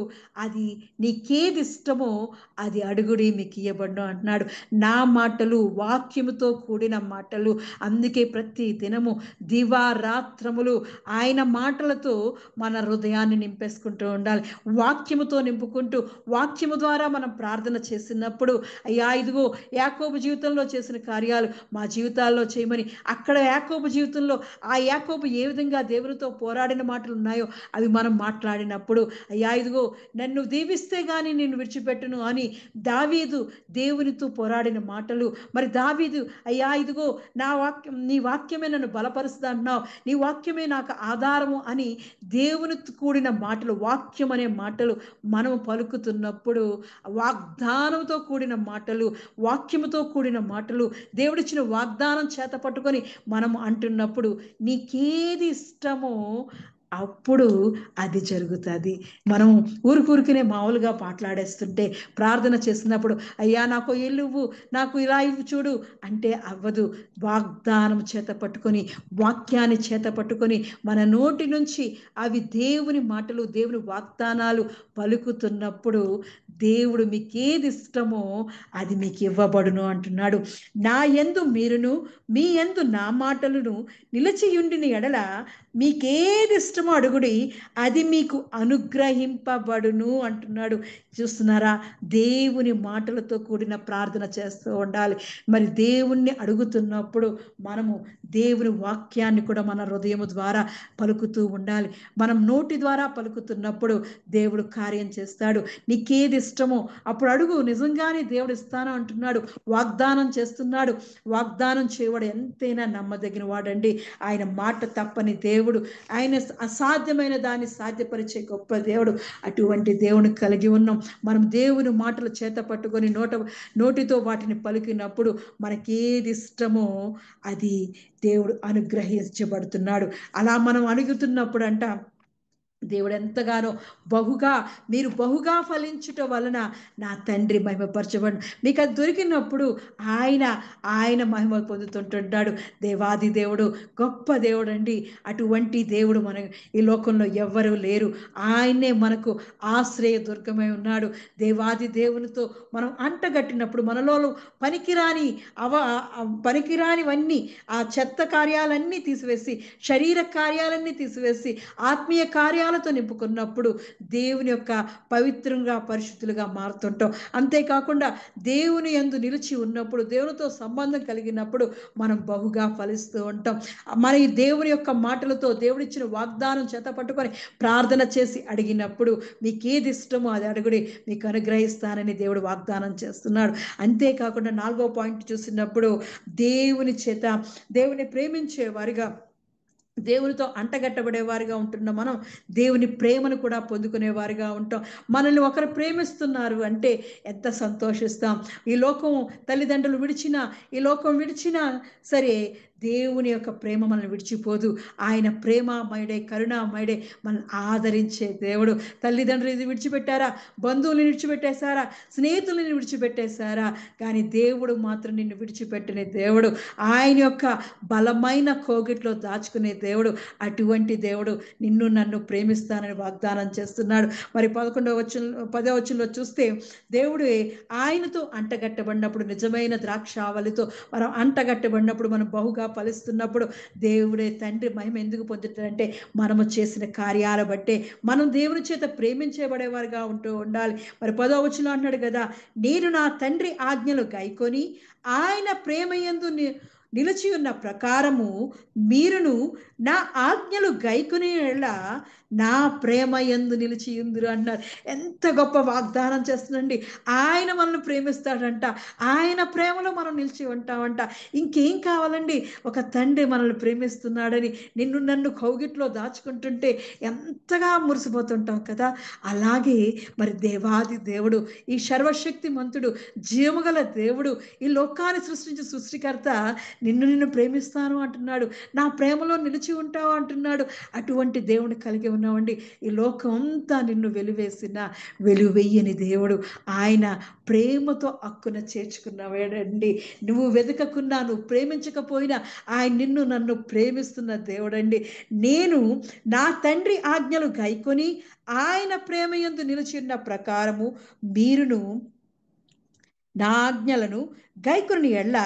అది నీకేది ఇష్టమో అది అడుగుడి మీకు ఇయ్యబడును అంటున్నాడు. నా మాటలు వాక్యముతో కూడిన మాటలు. అందుకే ప్రతి దినము దివారాత్రములు ఆయన మాటలతో మన హృదయాన్ని నింపేసుకుంటూ ఉండాలి. వాక్యముతో నింపుకుంటూ, వాక్యము ద్వారా మనం ప్రార్థన చేసినప్పుడు, అయ్యా ఇదిగో యాకోబు జీవితంలో చేసిన కార్యాలు మా జీవితాల్లో చేయమని, అక్కడ యాకోబు జీవితంలో ఆ యాకోబు ఏ విధంగా దేవునితో పోరాడిన మాటలు ఉన్నాయో అవి మనం మాట్లాడినప్పుడు, అయ్యా ఇదిగో నన్ను దీవిస్తే గాని నిన్ను విడిచిపెట్టును అని దావీదు దేవునితో పోరాడిన మాటలు. మరి దావీదు, అయ్యా ఇదిగో నీ వాక్యమే నన్ను బలపరుస్తుంది అంటున్నావు, నీ వాక్యమే నాకు ఆధారము అని దేవునితో కూడిన మాటలు, వాక్యం అనే మాటలు మనము పలుకుతున్నప్పుడు, వాగ్దానంతో కూడిన మాటలు, వాక్యముతో కూడిన మాటలు, దేవుడిచ్చిన వాగ్దానం చేత పట్టుకొని మనం అంటున్నప్పుడు, నీకేది ఇష్టమో అప్పుడు అది జరుగుతుంది. మనం ఊరికూరికినే మామూలుగా మాట్లాడేస్తుంటే, ప్రార్థన చేస్తున్నప్పుడు అయ్యా నాకు ఇల్లు ఇవ్వు, నాకు ఇలా ఇవ్వు చూడు అంటే అవ్వదు. వాగ్దానం చేత పట్టుకొని, వాక్యాన్ని చేత పట్టుకొని, మన నోటి నుంచి అవి దేవుని మాటలు, దేవుని వాగ్దానాలు పలుకుతున్నప్పుడు, దేవుడు మీకు ఏది ఇష్టమో అది మీకు ఇవ్వబడును అంటున్నాడు. నా యందు మీరును మీ యందు నా మాటలను నిలిచియుండిన ఎడల మీకేది ఇష్టమో అడుగుడి, అది మీకు అనుగ్రహింపబడును అంటున్నాడు. చూస్తున్నారా? దేవుని మాటలతో కూడిన ప్రార్థన చేస్తూ ఉండాలి. మరి దేవుణ్ణి అడుగుతున్నప్పుడు మనము దేవుని వాక్యాన్ని కూడా మన హృదయము ద్వారా పలుకుతూ ఉండాలి. మనం నోటి ద్వారా పలుకుతున్నప్పుడు దేవుడు కార్యం చేస్తాడు. నీకేది ఇష్టమో అప్పుడు అడుగు. నిజంగానే దేవుడు ఇస్తాను అంటున్నాడు, వాగ్దానం చేస్తున్నాడు. వాగ్దానం చేయవాడు ఎంతైనా నమ్మదగిన వాడండి. ఆయన మాట తప్పని దేవుడు, ఆయన అసాధ్యమైన దాన్ని సాధ్యపరిచే గొప్ప దేవుడు. అటువంటి దేవుని కలిగి ఉన్నాం. మనం దేవుని మాటలు చేత పట్టుకొని నోటితో వాటిని పలికినప్పుడు మనకేది ఇష్టమో అది దేవుడు అనుగ్రహించబడుతున్నాడు. అలా మనం అడుగుతున్నప్పుడు అంట దేవుడు ఎంతగానో మీరు బహుగా ఫలించుట వలన నా తండ్రి మహిమపరచబడు. మీకు అది దొరికినప్పుడు ఆయన ఆయన మహిమ పొందుతుంటున్నాడు. దేవాది దేవుడు గొప్ప దేవుడు అండి. అటువంటి దేవుడు మన ఈ లోకంలో ఎవ్వరూ లేరు. ఆయనే మనకు ఆశ్రయ దుర్గమై ఉన్నాడు. దేవాది దేవునితో మనం అంటగట్టినప్పుడు మనలో పనికిరాని పనికిరానివన్నీ, ఆ చెత్త కార్యాలన్నీ తీసివేసి, శరీర కార్యాలన్నీ తీసివేసి ఆత్మీయ కార్యాలతో నింపుకున్నప్పుడు దేవుని యొక్క పవిత్రంగా పరిశుద్ధులుగా మారుతుంటాం. అంతేకాకుండా దేవుని యందు నిలిచి ఉన్నప్పుడు, దేవునితో సంబంధం కలిగినప్పుడు మనం బహుగా ఫలిస్తూ ఉంటాం. మన ఈ దేవుని యొక్క మాటలతో దేవుడిచ్చిన వాగ్దానం చేత పట్టుకొని ప్రార్థన చేసి అడిగినప్పుడు మీకు ఏది ఇష్టమో అది అడుగుడి, మీకు అనుగ్రహిస్తానని దేవుడు వాగ్దానం చేస్తున్నాడు. అంతేకాకుండా 4వ పాయింట్ చూసినప్పుడు దేవుని ప్రేమించే వారిగా, దేవునితో అంటగట్టబడే వారిగా ఉంటున్న మనం దేవుని ప్రేమను కూడా పొందుకునే వారిగా ఉంటాం. మనల్ని ఒకరు ప్రేమిస్తున్నారు అంటే ఎంత సంతోషిస్తాం. ఈ లోకం తల్లిదండ్రులు విడిచినా, ఈ లోకం విడిచినా సరే దేవుని యొక్క ప్రేమ మనల్ని విడిచిపోదు. ఆయన ప్రేమమయుడే, కరుణామయుడే, మనల్ని ఆదరించే దేవుడు. తల్లిదండ్రులు విడిచిపెట్టారా, బంధువులను విడిచిపెట్టేశారా, స్నేహితులను విడిచిపెట్టేశారా, కానీ దేవుడు మాత్రం నిన్ను విడిచిపెట్టని దేవుడు. ఆయన యొక్క బలమైన కోగిట్లో దాచుకునే దేవుడు. అటువంటి దేవుడు నిన్ను నన్ను ప్రేమిస్తానని వాగ్దానం చేస్తున్నాడు. మరి 10వ వచనంలో చూస్తే దేవుడు ఆయనతో అంటగట్టబడినప్పుడు, నిజమైన ద్రాక్షావళితో మనం అంటగట్టబడినప్పుడు, మనం బహుగా ఫలిస్తున్నప్పుడు దేవుడే తండ్రి మహిమ ఎందుకు పొందుతాడంటే మనము చేసిన కార్యాల బట్టే. మనం దేవుని చేత ప్రేమించబడేవారుగా ఉండాలి. మరి 10వ వచనంలో అంటున్నాడు కదా, నేను నా తండ్రి ఆజ్ఞలు గైకొని ఆయన ప్రేమయందు నిలిచి ఉన్న ప్రకారము మీరును నా ఆజ్ఞలు గైకొనేలా నా ప్రేమ యందు నిలిచి ఉందురు అన్నారు. ఎంత గొప్ప వాగ్దానం చేస్తుందండి. ఆయన మనల్ని ప్రేమిస్తాడంట, ఆయన ప్రేమలో మనం నిలిచి ఉంటామంట. ఇంకేం కావాలండి? ఒక తండ్రి మనల్ని ప్రేమిస్తున్నాడని నిన్ను నన్ను కౌగిట్లో దాచుకుంటుంటే ఎంతగా మురిసిపోతుంటాం కదా. అలాగే మరి దేవాది దేవుడు, ఈ సర్వశక్తి మంతుడు, జీవగల దేవుడు, ఈ లోకాన్ని సృష్టించిన సృష్టికర్త నిన్ను ప్రేమిస్తాను అంటున్నాడు. నా ప్రేమలో నిలిచి ఉంటావు అంటున్నాడు. అటువంటి దేవుని కలిగి ఉన్నావండి. ఈ లోకం అంతా నిన్ను వెలువేసిన వెలువెయ్యని దేవుడు. ఆయన ప్రేమతో హక్కున చేర్చుకున్నవాడండి. నువ్వు వెతకకున్నా, నువ్వు ప్రేమించకపోయినా ఆయన నిన్ను నన్ను ప్రేమిస్తున్న దేవుడండి. నేను నా తండ్రి ఆజ్ఞలు గైకొని ఆయన ప్రేమ యందు నిలిచి ఉన్న ప్రకారము మీరును నా ఆజ్ఞలను గైకొని ఎళ్ళ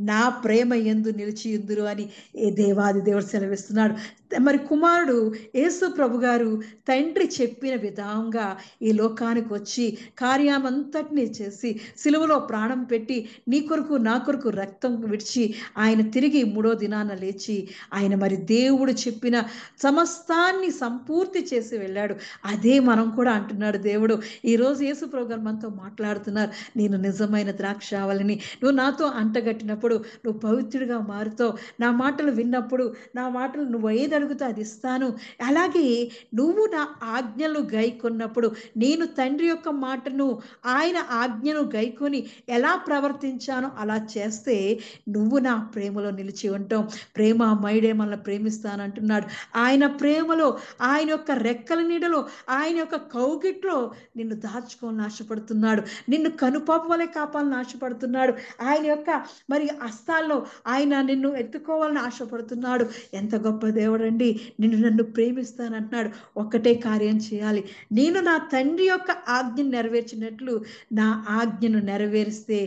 నా ప్రేమ యందు నిలిచి ఉందురు అని ఏ దేవాది దేవుడు సెలవిస్తున్నాడు. మరి కుమారుడు యేసు ప్రభు గారు తండ్రి చెప్పిన విధంగా ఈ లోకానికి వచ్చి కార్యమంతటినీ చేసి సిలువలో ప్రాణం పెట్టి నీ కొరకు నా కొరకు రక్తం విడిచి ఆయన తిరిగి 3వ దినాన లేచి ఆయన మరి దేవుడు చెప్పిన సమస్తాన్ని సంపూర్తి చేసి వెళ్ళాడు. అదే మనం కూడా అంటున్నాడు దేవుడు. ఈరోజు యేసు ప్రభు గారు మనతో మాట్లాడుతున్నారు. నేను నిజమైన ద్రాక్షావళిని, నువ్వు నాతో అంటగట్టినప్పుడు నువ్వు పవిత్రుడిగా మారుతావు. నా మాటలు విన్నప్పుడు, నా మాటలు నువ్వు ఏది అడుగుతా అది ఇస్తాను. అలాగే నువ్వు నా ఆజ్ఞలు గైకొన్నప్పుడు, నేను తండ్రి యొక్క మాటను, ఆయన ఆజ్ఞను గైకొని ఎలా ప్రవర్తించానో అలా చేస్తే నువ్వు నా ప్రేమలో నిలిచి ఉంటావు. ప్రేమమయుడే మనల్ని ప్రేమిస్తానంటున్నాడు. ఆయన ప్రేమలో, ఆయన యొక్క రెక్కల నీడలో, ఆయన యొక్క కౌగిట్లో నిన్ను దాచుకోవాలని ఆశపడుతున్నాడు. నిన్ను కనుపాప వలె కాపాలని ఆశపడుతున్నాడు. ఆయన యొక్క మరి హస్తాల్లో ఆయన నిన్ను ఎత్తుకోవాలని ఆశపడుతున్నాడు. ఎంత గొప్ప దేవుడు అండి. నిన్ను నన్ను ప్రేమిస్తానంటున్నాడు. ఒక్కటే కార్యం చేయాలి. నేను నా తండ్రి యొక్క ఆజ్ఞను నెరవేర్చినట్లు నా ఆజ్ఞను నెరవేరిస్తే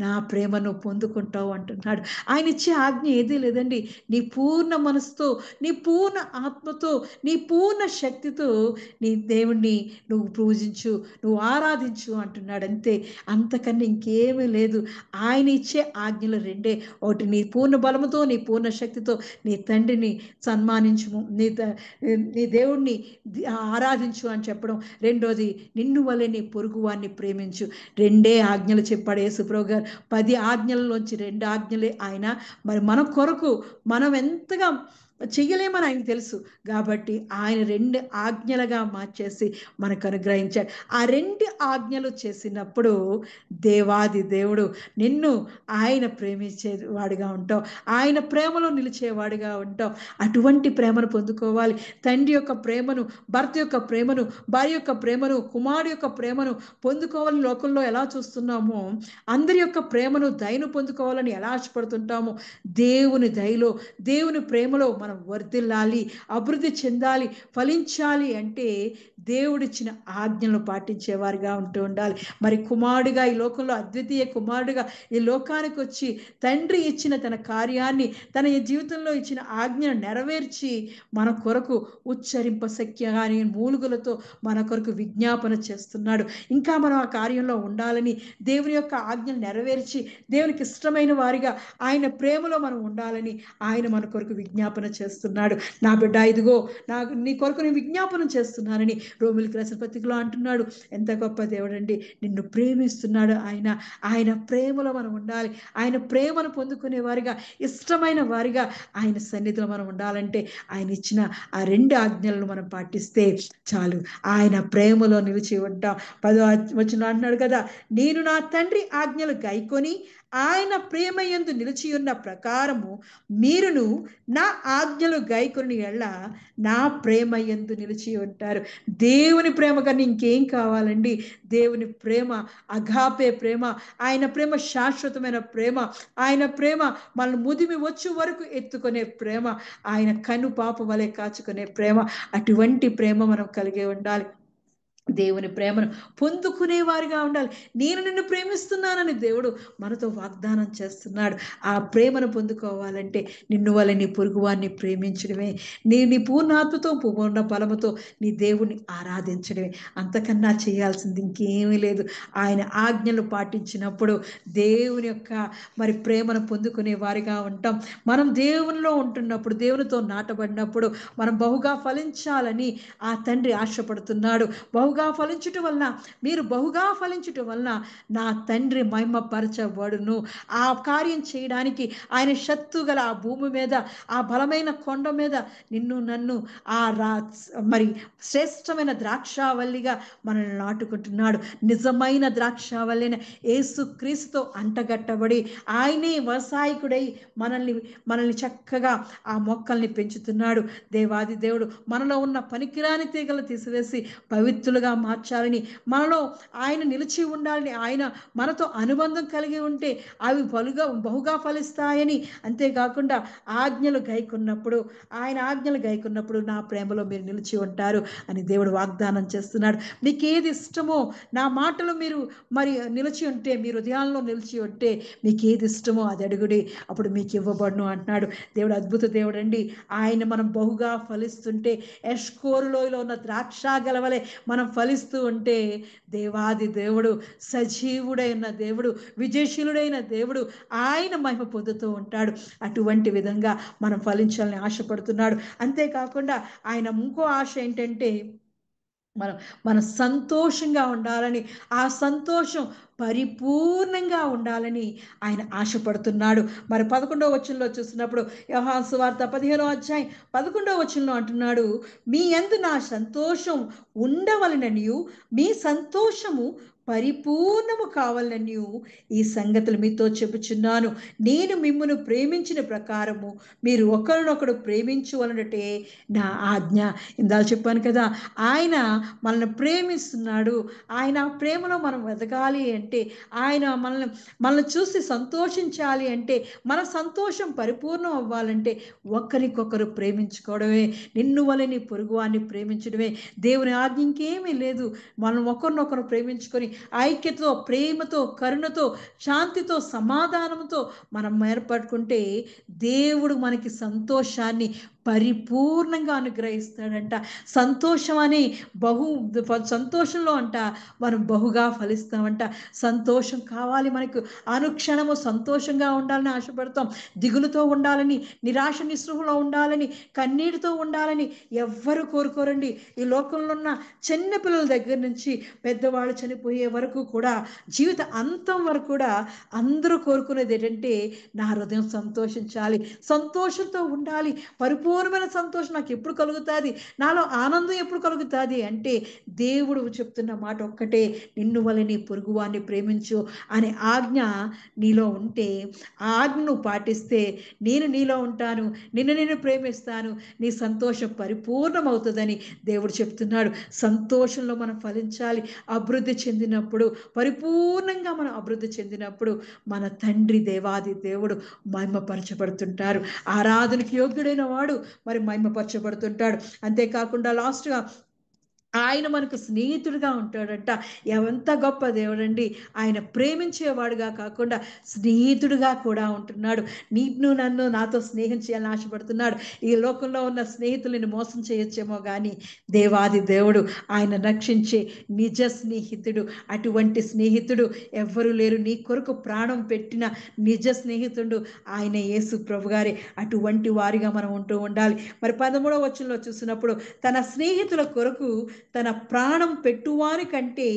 నా ప్రేమను పొందుకుంటావు అంటున్నాడు. ఆయన ఇచ్చే ఆజ్ఞ ఏదీ లేదండి. నీ పూర్ణ మనసుతో, నీ పూర్ణ ఆత్మతో, నీ పూర్ణ శక్తితో నీ దేవుణ్ణి నువ్వు పూజించు, నువ్వు ఆరాధించు అంటున్నాడు. అంతే, అంతకన్నా ఇంకేమీ లేదు. ఆయన ఇచ్చే ఆజ్ఞలు రెండే. ఒకటి, నీ పూర్ణ బలముతో, నీ పూర్ణ శక్తితో నీ తండ్రిని సన్మానించుము, నీ దేవుణ్ణి ఆరాధించు అని చెప్పడం. రెండోది, నిన్ను వలె నీ పొరుగు వారిని ప్రేమించు. రెండే ఆజ్ఞలు చెప్పాడు యేసుప్రభు గారు. 10 ఆజ్ఞలలోంచి 2 ఆజ్ఞలే ఆయన మరి మన కొరకు మనం ఎంతగా చెయ్యలేమని ఆయనకు తెలుసు. కాబట్టి ఆయన 2 ఆజ్ఞలుగా మార్చేసి మనకు అనుగ్రహించాడు. ఆ 2 ఆజ్ఞలు చేసినప్పుడు దేవాది దేవుడు నిన్ను ఆయన ప్రేమించేవాడిగా ఉంటావు. ఆయన ప్రేమలో నిలిచేవాడిగా ఉంటావు. అటువంటి ప్రేమను పొందుకోవాలి. తండ్రి యొక్క ప్రేమను, భర్త యొక్క ప్రేమను, భార్య యొక్క ప్రేమను, కుమారుడు యొక్క ప్రేమను పొందుకోవాలని లోకంలో ఎలా చూస్తున్నామో, అందరి యొక్క ప్రేమను, దయను పొందుకోవాలని ఎలా ఆశపడుతుంటామో, దేవుని దయలో, దేవుని ప్రేమలో మనం వర్ధిల్లాలి, అభివృద్ధి చెందాలి, ఫలించాలి అంటే దేవుడిచ్చిన ఆజ్ఞలను పాటించేవారిగా ఉంటూ ఉండాలి. మరి కుమారుడిగా ఈ లోకంలో, అద్వితీయ కుమారుడిగా ఈ లోకానికి వచ్చి తండ్రి ఇచ్చిన తన కార్యాన్ని, తన జీవితంలో ఇచ్చిన ఆజ్ఞను నెరవేర్చి మన కొరకు ఉచ్చరింపశక్యగాని మూలుగులతో మన కొరకు విజ్ఞాపన చేస్తున్నాడు. ఇంకా మనం ఆ కార్యంలో ఉండాలని, దేవుని యొక్క ఆజ్ఞను నెరవేర్చి దేవునికి ఇష్టమైన వారిగా ఆయన ప్రేమలో మనం ఉండాలని ఆయన మన కొరకు విజ్ఞాపన చేస్తున్నాడు. నా బిడ్డ, ఇదిగో నాకు నీ కొరకు నేను విజ్ఞాపనం చేస్తున్నానని రోమిలికి రాసిన పత్రికలో అంటున్నాడు. ఎంత గొప్ప దేవుడండి! నిన్ను ప్రేమిస్తున్నాడు ఆయన. ఆయన ప్రేమలో మనం ఉండాలి. ఆయన ప్రేమను పొందుకునే వారిగా, ఇష్టమైన వారిగా ఆయన సన్నిధిలో మనం ఉండాలంటే ఆయన ఇచ్చిన ఆ 2 ఆజ్ఞలను మనం పాటిస్తే చాలు. ఆయన ప్రేమలో నిలిచి ఉంటాం. 10వ వచనంలో అంటున్నాడు కదా, నేను నా తండ్రి ఆజ్ఞలు గైకొని ఆయన ప్రేమ యందు నిలిచి ఉన్న ప్రకారము మీరును నా ఆజ్ఞలు గైకొని ఎళ్ళ నా ప్రేమ యందు నిలిచి ఉంటారు. దేవుని ప్రేమ కన్నా ఇంకేం కావాలండి? దేవుని ప్రేమ అగాపే ప్రేమ. ఆయన ప్రేమ శాశ్వతమైన ప్రేమ. ఆయన ప్రేమ మనల్ని ముదిమి వచ్చు వరకు ఎత్తుకునే ప్రేమ. ఆయన కను పాప వలె కాచుకునే ప్రేమ. అటువంటి ప్రేమ మనం కలిగి ఉండాలి. దేవుని ప్రేమను పొందుకునే వారిగా ఉండాలి. నేను నిన్ను ప్రేమిస్తున్నానని దేవుడు మనతో వాగ్దానం చేస్తున్నాడు. ఆ ప్రేమను పొందుకోవాలంటే నిన్ను వల్ల నీ పొరుగువాన్ని ప్రేమించడమే, నీ పూర్ణాత్మతో, పూర్ణ బలముతో నీ దేవుణ్ణి ఆరాధించడమే. అంతకన్నా చేయాల్సింది ఇంకేమీ లేదు. ఆయన ఆజ్ఞలు పాటించినప్పుడు దేవుని యొక్క మరి ప్రేమను పొందుకునే వారిగా ఉంటాం. మనం దేవునిలో ఉంటున్నప్పుడు, దేవునితో నాటబడినప్పుడు మనం బహుగా ఫలించాలని ఆ తండ్రి ఆశపడుతున్నాడు. బహుగా ఫలించుట వలన, మీరు బహుగా ఫలించుట వలన నా తండ్రి మహిమపరచబడును. ఆ కార్యం చేయడానికి ఆయన శక్తి గల ఆ భూమి మీద, ఆ బలమైన కొండ మీద నిన్ను నన్ను ఆ మరి శ్రేష్టమైన ద్రాక్షావల్లిగా మనల్ని నాటుకుంటున్నాడు. నిజమైన ద్రాక్షావల్లిన యేసు క్రీస్తుతో అంటగట్టబడి ఆయనే వ్యవసాయకుడై మనల్ని చక్కగా ఆ మొక్కల్ని పెంచుతున్నాడు. దేవాది దేవుడు మనలో ఉన్న పనికిరాని తీగలు తీసివేసి పవిత్రులుగా మార్చాలని, మనలో ఆయన నిలిచి ఉండాలని, ఆయన మనతో అనుబంధం కలిగి ఉంటే అవి బహుగా ఫలిస్తాయని, అంతేకాకుండా ఆజ్ఞలు గైకున్నప్పుడు, ఆయన ఆజ్ఞలు గైకున్నప్పుడు నా ప్రేమలో మీరు నిలిచి ఉంటారు అని దేవుడు వాగ్దానం చేస్తున్నాడు. మీకు ఏది ఇష్టమో, నా మాటలు మీరు మరి నిలిచి ఉంటే, మీ హృదయాల్లో నిలిచి ఉంటే మీకు ఏది ఇష్టమో అది అడుగుడి, అప్పుడు మీకు ఇవ్వబడును అంటున్నాడు. దేవుడు అద్భుత దేవుడు అండి. ఆయన మనం బహుగా ఫలిస్తుంటే, ఎష్కోరు లోయలో ఉన్న ద్రాక్ష గలవలే మనం ఫలిస్తూ ఉంటే, దేవాది దేవుడు, సజీవుడైన దేవుడు, విజయశీలుడైన దేవుడు ఆయన మహిమ పొందుతూ ఉంటాడు. అటువంటి విధంగా మనం ఫలించాలని ఆశపడుతున్నాడు. అంతేకాకుండా ఆయన ఇంకో ఆశ ఏంటంటే, మనం సంతోషంగా ఉండాలని, ఆ సంతోషం పరిపూర్ణంగా ఉండాలని ఆయన ఆశపడుతున్నాడు. మరి 11వ వచనంలో చూసినప్పుడు, యోహాను సువార్త 15వ అధ్యాయం 11వ వచనంలో అంటున్నాడు, మీ యందు నా సంతోషం ఉండవలననియు, మీ సంతోషము పరిపూర్ణము కావాలని ఈ సంగతులు మీతో చెబుచున్నాను. నేను మిమ్మును ప్రేమించిన ప్రకారము మీరు ఒకరినొకడు ప్రేమించువలనటే నా ఆజ్ఞ. ఇందాక చెప్పాను కదా, ఆయన మనల్ని ప్రేమిస్తున్నాడు. ఆయన ప్రేమలో మనం ఎదగాలి అంటే, ఆయన మనల్ని చూసి సంతోషించాలి అంటే, మన సంతోషం పరిపూర్ణం అవ్వాలంటే ఒకరికొకరు ప్రేమించుకోవడమే, నిన్ను వలె నీ పొరుగువాన్ని ప్రేమించడమే దేవుని ఆజ్ఞ. ఇంకేమీ లేదు. మనం ఒకరినొకరు ప్రేమించుకొని ఐక్యతతో, ప్రేమతో, కరుణతో, శాంతితో, సమాధానంతో మనం ఏర్పడుకుంటే దేవుడు మనకి సంతోషాన్ని పరిపూర్ణంగా అనుగ్రహిస్తాడంట. సంతోషం అని సంతోషంలో అంట మనం బహుగా ఫలిస్తామంట. సంతోషం కావాలి మనకు. అనుక్షణము సంతోషంగా ఉండాలని ఆశపడతాం. దిగులుతో ఉండాలని, నిరాశ నిస్పృహలో ఉండాలని, కన్నీటితో ఉండాలని ఎవ్వరు కోరుకోరండి. ఈ లోకంలో ఉన్న చిన్న పిల్లల దగ్గర నుంచి పెద్దవాళ్ళు చనిపోయే వరకు కూడా, జీవిత అంతం వరకు కూడా అందరూ కోరుకునేది ఏంటంటే, నా హృదయం సంతోషించాలి, సంతోషంతో ఉండాలి, పరిపూర్ణ పరిపూర్ణమైన సంతోషం నాకు ఎప్పుడు కలుగుతుంది, నాలో ఆనందం ఎప్పుడు కలుగుతుంది అంటే దేవుడు చెప్తున్న మాట ఒక్కటే, నిన్ను వలె నీ పొరుగువాన్ని ప్రేమించు అనే ఆజ్ఞ నీలో ఉంటే, ఆ ఆజ్ఞను పాటిస్తే నేను నీలో ఉంటాను, నేను ప్రేమిస్తాను, నీ సంతోషం పరిపూర్ణమవుతుందని దేవుడు చెప్తున్నాడు. సంతోషంలో మనం ఫలించాలి. అభివృద్ధి చెందినప్పుడు, పరిపూర్ణంగా మనం అభివృద్ధి చెందినప్పుడు మన తండ్రి దేవాది దేవుడు మహిమపరచబడుతుంటారు. ఆరాధనకి యోగ్యుడైన వాడు మరి మహిమపరచబడుతుంటాడు. అంతేకాకుండా లాస్ట్గా ఆయన మనకు స్నేహితుడిగా ఉంటాడంట. ఎంత గొప్ప దేవుడండి! ఆయన ప్రేమించేవాడుగా కాకుండా స్నేహితుడిగా కూడా ఉంటున్నాడు. నిన్ను నన్ను నాతో స్నేహం చేయాలని ఆశపడుతున్నాడు. ఈ లోకంలో ఉన్న స్నేహితులను మోసం చేయొచ్చేమో కానీ దేవాది దేవుడు ఆయన రక్షించే నిజ స్నేహితుడు. అటువంటి స్నేహితుడు ఎవ్వరూ లేరు. నీ కొరకు ప్రాణం పెట్టిన నిజ స్నేహితుడు ఆయన యేసు ప్రభు గారే. అటువంటి వారిగా మనం ఉంటూ ఉండాలి. మరి 13వ వచనంలో చూసినప్పుడు తన స్నేహితుల కొరకు తన ప్రాణం పెట్టువాని కంటే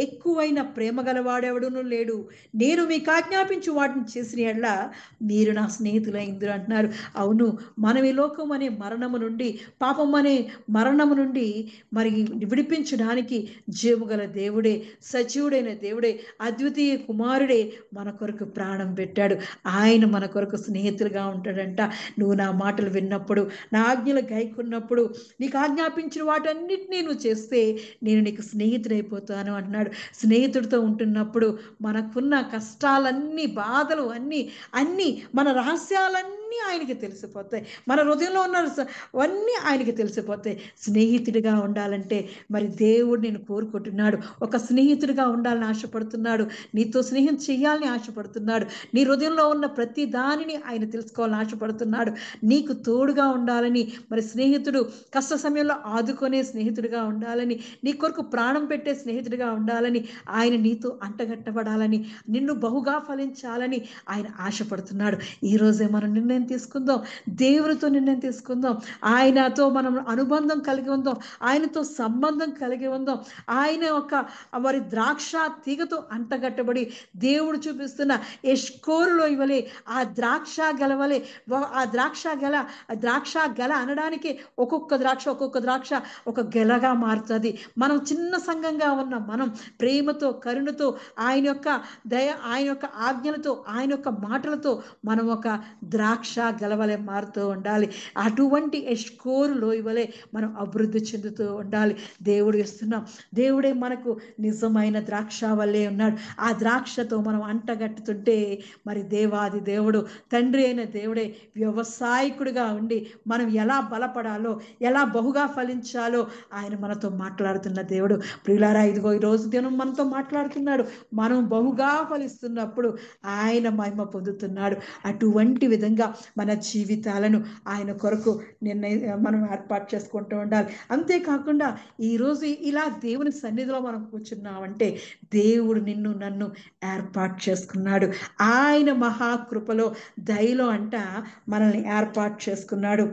ఎక్కువైన ప్రేమ గలవాడెవడును లేడు. నేను మీకు ఆజ్ఞాపించు వాటిని చేసిన ఎడల మీరు నా స్నేహితులైందురు అంటున్నారు. అవును, మనం ఈ లోకం అనే మరణము నుండి, పాపం అనే మరణము నుండి మరి విడిపించడానికి జీవగల దేవుడే, సజీవుడైన దేవుడే, అద్వితీయ కుమారుడే మన కొరకు ప్రాణం పెట్టాడు. ఆయన మన కొరకు స్నేహితులుగా ఉంటాడంట. నువ్వు నా మాటలు విన్నప్పుడు, నా ఆజ్ఞలు గైకున్నప్పుడు, నీకు ఆజ్ఞాపించిన వాటన్నిటినీ నువ్వు చేస్తే నేను నీకు స్నేహితుడైపోతాను అంటున్నాడు. స్నేహితుడితో ఉంటున్నప్పుడు మనకున్న కష్టాలన్నీ, బాధలు అన్నీ అన్నీ మన రహస్యాలన్నీ ఆయనకి తెలిసిపోతాయి. మన హృదయంలో ఉన్న అన్నీ ఆయనకి తెలిసిపోతాయి. స్నేహితుడిగా ఉండాలంటే మరి దేవుడు నేను కోరుకుంటున్నాడు. ఒక స్నేహితుడిగా ఉండాలని ఆశపడుతున్నాడు. నీతో స్నేహం చేయాలని ఆశపడుతున్నాడు. నీ హృదయంలో ఉన్న ప్రతి దానిని ఆయన తెలుసుకోవాలని ఆశపడుతున్నాడు. నీకు తోడుగా ఉండాలని, మరి స్నేహితుడు కష్ట సమయంలో ఆదుకునే స్నేహితుడిగా ఉండాలని, నీ కొరకు ప్రాణం పెట్టే స్నేహితుడిగా ఉండాలని, ఆయన నీతో అంటగట్టబడాలని, నిన్ను బహుగా ఫలించాలని ఆయన ఆశపడుతున్నాడు. ఈరోజే మనం నిర్ణయం తీసుకుందాం. దేవునితో నిర్ణయం తీసుకుందాం. ఆయనతో మనం అనుబంధం కలిగి ఉందాం. ఆయనతో సంబంధం కలిగి ఉందాం. ఆయన ఒక మరి ద్రాక్ష తీగతో అంటగట్టబడి దేవుడు చూపిస్తున్న ఎష్కోరులో ఇవ్వలే ఆ ద్రాక్ష గెలవలే, ఆ ద్రాక్ష గెల అనడానికి ఒక్కొక్క ద్రాక్ష ఒక గెలగా మారుతుంది. మనం చిన్న సంఘంగా ఉన్న మనం ప్రేమతో, కరుణతో, ఆయన యొక్క దయ, ఆయన యొక్క ఆజ్ఞలతో, ఆయన యొక్క మాటలతో మనం ఒక ద్రాక్ష గెలవలే మారుతూ ఉండాలి. అటువంటి ఎష్కోరు లోయవలే మనం అభివృద్ధి చెందుతూ ఉండాలి. దేవుడు ఇస్తున్నాం. దేవుడే మనకు నిజమైన ద్రాక్ష వల్లే ఉన్నాడు. ఆ ద్రాక్షతో మనం అంటగట్టుతుంటే మరి దేవాది దేవుడు, తండ్రి అయిన దేవుడే వ్యవసాయకుడిగా ఉండి మనం ఎలా బలపడాలో, ఎలా బహుగా ఫలించాలో ఆయన మనతో మాట్లాడుతున్న దేవుడు. ప్రియులారా, ఇదిగో ఈరోజు దినం మనతో మాట్లాడుతున్నాడు. మనం బహుగా ఫలిస్తున్నప్పుడు ఆయన మహిమ పొందుతున్నాడు. అటువంటి విధంగా మన జీవితాలను ఆయన కొరకు మనం ఏర్పాటు చేసుకుంటూ ఉండాలి. అంతేకాకుండా ఈరోజు ఇలా దేవుని సన్నిధిలో మనం కూర్చున్నామంటే దేవుడు నిన్ను నన్ను ఏర్పాటు చేసుకున్నాడు. ఆయన మహాకృపలో, దయలో అంట మనల్ని ఏర్పాటు చేసుకున్నాడు.